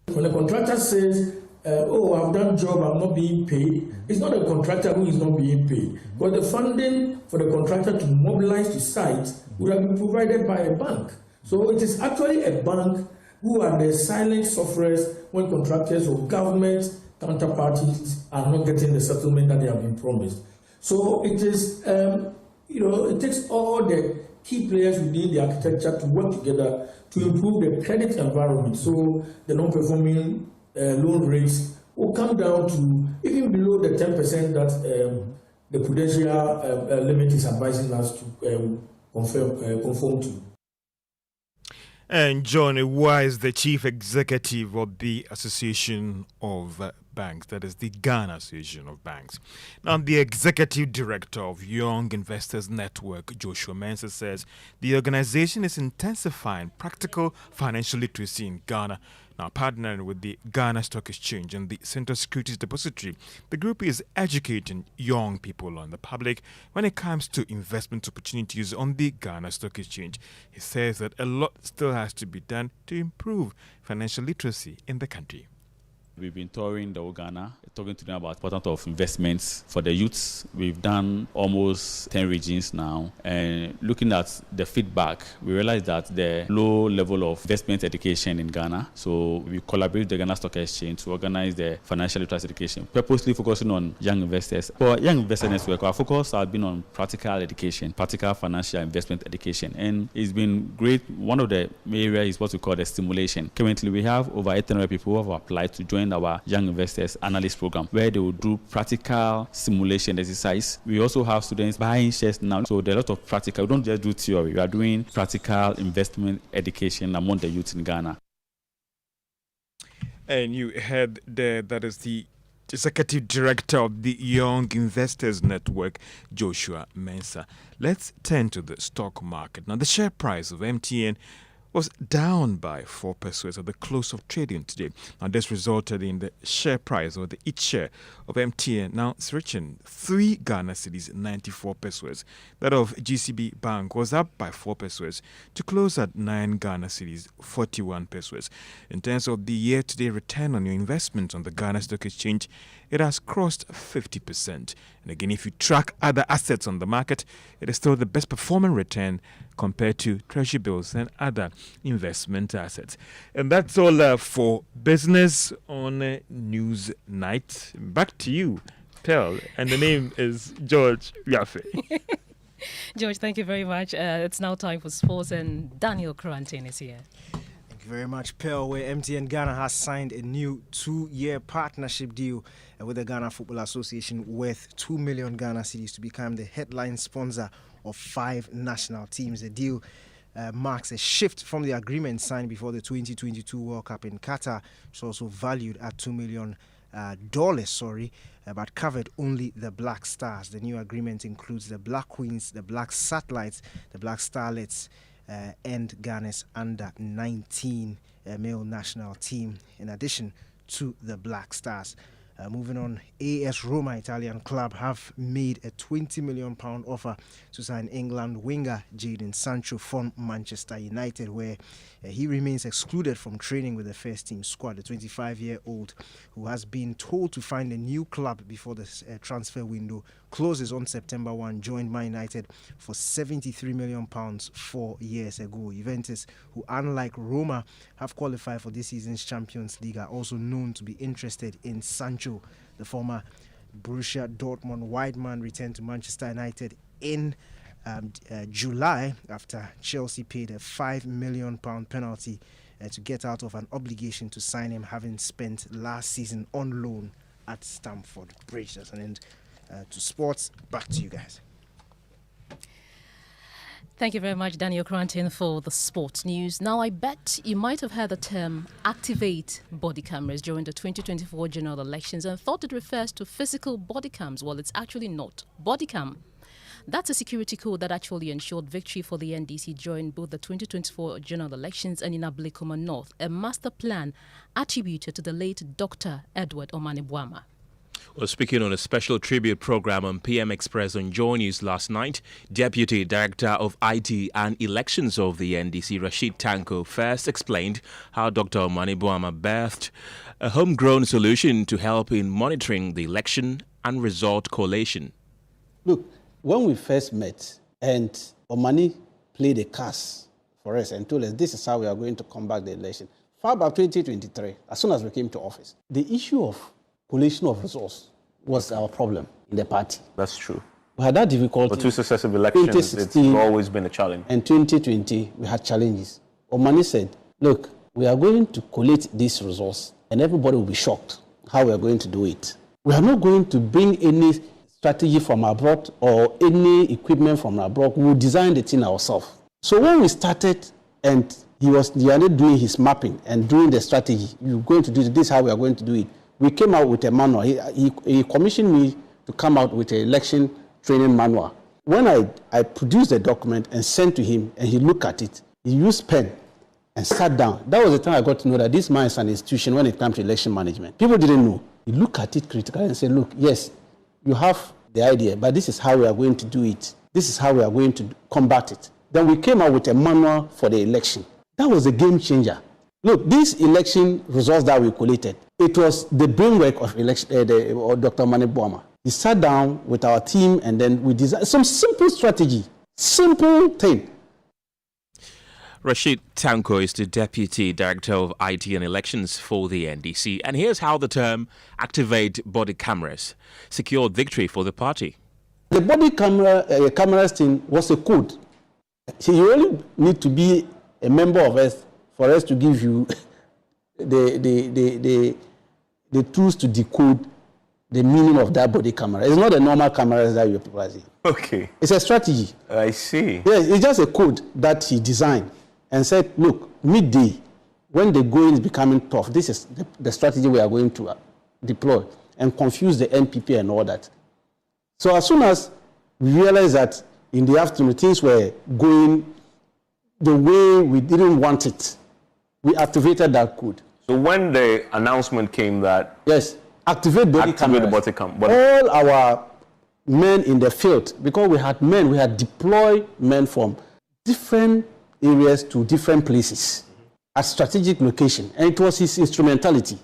S17: When a contractor says, I've done job, I'm not being paid, it's not the contractor who is not being paid. But the funding for the contractor to mobilize to site would have been provided by a bank. So it is actually a bank who are the silent sufferers when contractors or government counterparties are not getting the settlement that they have been promised. So it is, it takes all the key players within the architecture to work together to improve the credit environment. So the non-performing loan rates will come down to even below the 10% that the prudential limit is advising us to conform to.
S18: And John Ewa is the chief executive of the Association of Banks, that is the Ghana Association of Banks. Now, the executive director of Young Investors Network, Joshua Mensah, says the organization is intensifying practical financial literacy in Ghana. Now, partnering with the Ghana Stock Exchange and the Central Securities Depository, the group is educating young people and the public when it comes to investment opportunities on the Ghana Stock Exchange. He says that a lot still has to be done to improve financial literacy in the country.
S5: We've been touring the whole Ghana, talking to them about the importance of investments for the youths. We've done almost 10 regions now, and looking at the feedback, we realized that the low level of investment education in Ghana. So we collaborate with the Ghana Stock Exchange to organize the financial literacy education, purposely focusing on young investors. For Young Investor Network, our focus has been on practical education, practical financial investment education, and it's been great. One of the areas is what we call the stimulation. Currently, we have over 800 people who have applied to join our Young Investors Analyst Program, where they will do practical simulation exercise. We also have students buying shares now, so there are a lot of practical. We don't just do theory, we are doing practical investment education among the youth in Ghana.
S18: And you heard there, that is the executive director of the Young Investors Network, Joshua Mensah. Let's turn to the stock market. Now, the share price of MTN was down by 4% at the close of trading today. Now, this resulted in the share price, or the each share of MTN now reaching 3 Ghana cedis 94 pesos. That of GCB Bank was up by 4% to close at 9 Ghana cedis 41 pesos. In terms of the year-to-date return on your investment on the Ghana Stock Exchange, it has crossed 50%. And again, if you track other assets on the market, it is still the best performing return compared to treasury bills and other investment assets. And that's all for business on News Night. Back to you, Pearl. And the name is George Yafe.
S6: George, thank you very much. It's now time for sports, and Daniel Quarantine is here.
S7: Thank you very much, Pearl, where MTN Ghana has signed a new 2-year partnership deal with the Ghana Football Association worth 2 million Ghana cedis to become the headline sponsor of 5 national teams. The deal marks a shift from the agreement signed before the 2022 World Cup in Qatar, which was also valued at $2 million, but covered only the Black Stars. The new agreement includes the Black Queens, the Black Satellites, the Black Starlets, and Ghana's under-19 male national team, in addition to the Black Stars. Moving on, AS Roma Italian club have made a £20 million offer to sign England winger Jadon Sancho from Manchester United, where he remains excluded from training with the first team squad. The 25-year-old, who has been told to find a new club before the transfer window closes on September 1, joined Man United for £73 million 4 years ago. Juventus, who unlike Roma have qualified for this season's Champions League, are also known to be interested in Sancho. The former Borussia Dortmund wide man returned to Manchester United in July after Chelsea paid a £5 million penalty to get out of an obligation to sign him, having spent last season on loan at Stamford Bridge. That's an end to sports. Back to you guys.
S6: Thank you very much, Daniel Quarantine, for the sports news. Now, I bet you might have heard the term activate body cameras during the 2024 general elections and thought it refers to physical body cams. Well, it's actually not. Body cam. That's a security code that actually ensured victory for the NDC during both the 2024 general elections and in Ablekuma North, a master plan attributed to the late Dr. Edward Omani-Boama.
S12: Well, speaking on a special tribute program on PM Express on Joy News last night, Deputy Director of IT and Elections of the NDC, Rashid Tanko, first explained how Dr. Omani-Boama birthed a homegrown solution to help in monitoring the election and result collation.
S13: Look, when we first met and Omani played a cast for us and told us this is how we are going to combat the election, far back 2023, as soon as we came to office, the issue of collation of resource was our problem in the party.
S12: That's true.
S13: We had that difficulty.
S12: For 2 successive elections, it's always been a challenge.
S13: And 2020, we had challenges. Omani said, look, we are going to collate these results, and everybody will be shocked how we are going to do it. We are not going to bring any strategy from abroad or any equipment from abroad. We will design the thing ourselves. So when we started, and he was doing his mapping and doing the strategy, you're going to do this, how we are going to do it. We came out with a manual. He commissioned me to come out with an election training manual. When I produced the document and sent to him, and he looked at it, he used pen and sat down. That was the time I got to know that this man is an institution when it comes to election management. People didn't know. He looked at it critically and said, look, yes, you have the idea, but this is how we are going to do it. This is how we are going to combat it. Then we came out with a manual for the election. That was a game changer. Look, these election results that we collated, it was the brainwork of Dr. Mani Boama. He sat down with our team and then we designed some simple strategy, simple thing.
S12: Rashid Tanko is the Deputy Director of IT and Elections for the NDC. And here's how the term activate body cameras secured victory for the party.
S13: The body cameras thing was a code. So you only need to be a member of us for us to give you the tools to decode the meaning of that body camera. It's not the normal cameras that you're using.
S12: Okay.
S13: It's a strategy.
S12: I see.
S13: Yes, it's just a code that he designed and said, look, midday, when the going is becoming tough, this is the strategy we are going to deploy and confuse the NPP and all that. So as soon as we realized that in the afternoon things were going the way we didn't want it, we activated that code.
S12: So when the announcement came that...
S13: Yes, activate body cameras. All our men in the field, because we had deployed men from different areas to different places at strategic location, and it was his instrumentality.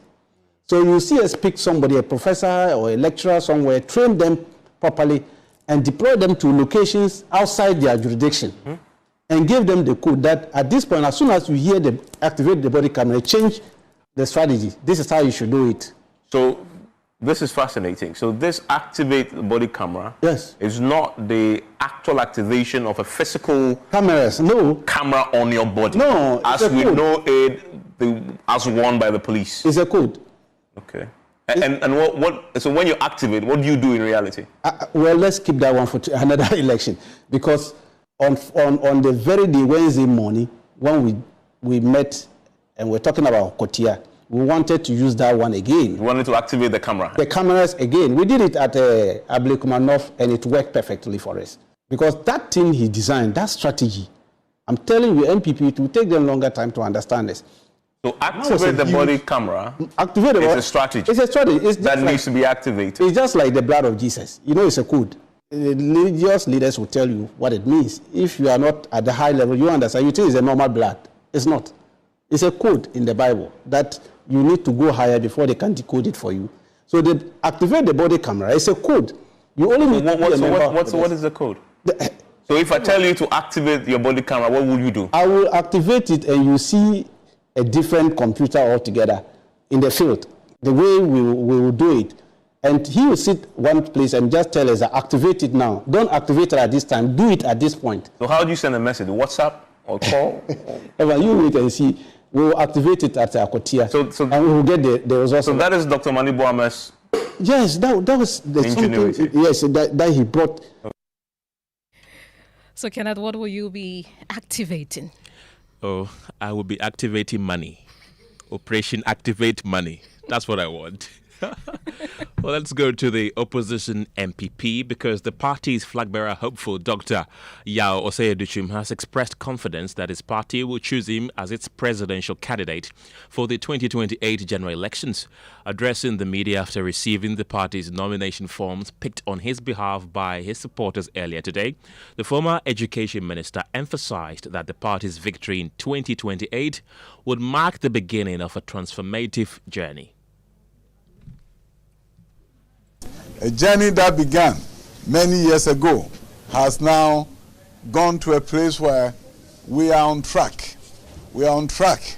S13: So you see us pick somebody, a professor or a lecturer somewhere, train them properly, and deploy them to locations outside their jurisdiction, and give them the code that at this point, as soon as you hear the activate the body camera, change the strategy. This is how you should do it.
S12: So this is fascinating. So this activate the body camera is not the actual activation of a physical camera on your body.
S13: No,
S12: as we know it, as worn by the police.
S13: It's a code.
S12: Okay. And what? So when you activate, what do you do in reality?
S13: Well, let's keep that one for another election, because on the very day, Wednesday morning, when we met and we're talking about Kotia, we wanted to use that one again.
S12: You wanted to activate the camera?
S13: The cameras again. We did it at Ablekuma North, and it worked perfectly for us. Because that thing he designed, that strategy, I'm telling you, MPP, it will take them longer time to understand this.
S12: So activate the body camera is a strategy.
S13: It's a strategy.
S12: That needs to be activated.
S13: It's just like the blood of Jesus. You know, it's a code. The religious leaders will tell you what it means. If you are not at the high level, you understand. You think it's a normal blood. It's not. It's a code in the Bible that you need to go higher before they can decode it for you. So they activate the body camera. It's a code. You only need to be a member.
S12: What is the code? So if I tell you to activate your body camera, what will you do?
S13: I will activate it, and you see a different computer altogether in the field. The way we will do it. And he will sit one place and just tell us, activate it now. Don't activate it at this time. Do it at this point.
S12: So how do you send a message? WhatsApp or call?
S13: Evan, you wait and see. We will activate it at Akotia, and we will get the results.
S12: So that is Dr. Mani Boama's.
S13: Yes, that was the something. Yes, that he brought.
S6: So, Kenneth, what will you be activating?
S12: Oh, I will be activating money. Operation Activate Money. That's what I want. Well, let's go to the opposition MPP, because the party's flag bearer hopeful Dr. Yao Osei-Duchum has expressed confidence that his party will choose him as its presidential candidate for the 2028 general elections. Addressing the media after receiving the party's nomination forms picked on his behalf by his supporters earlier today, the former education minister emphasized that the party's victory in 2028 would mark the beginning of a transformative journey.
S2: A journey that began many years ago has now gone to a place where we are on track. We are on track.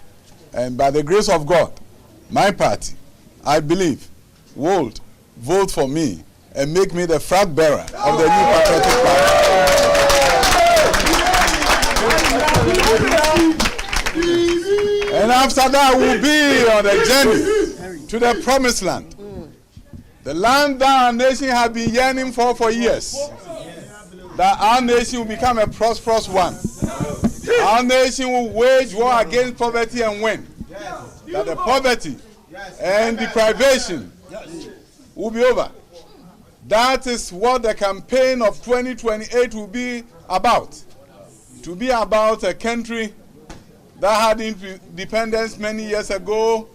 S2: And by the grace of God, my party, I believe, would vote for me and make me the flag bearer of the new patriotic party. And after that, we'll be on the journey to the promised land. The land that our nation has been yearning for years. That our nation will become a prosperous one. Our nation will wage war against poverty and win. That the poverty and deprivation will be over. That is what the campaign of 2028 will be about. To be about a country that had independence many years ago.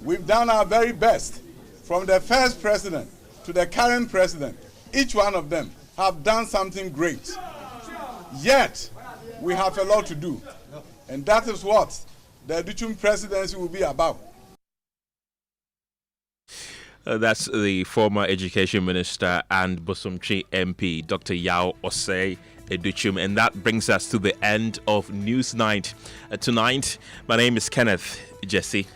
S2: We've done our very best. From the first president to the current president, each one of them have done something great. Yet, we have a lot to do. And that is what the Duchum presidency will be about.
S12: That's the former Education Minister and Bosomtwi MP, Dr. Yao Osei Educhum. And that brings us to the end of News Night. Tonight, my name is Kenneth. Gyasi.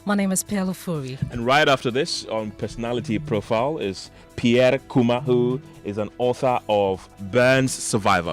S6: My name is Ofori.
S12: And right after this, on Personality Profile, is Pierre Kuma, who is an author of Burns Survivor.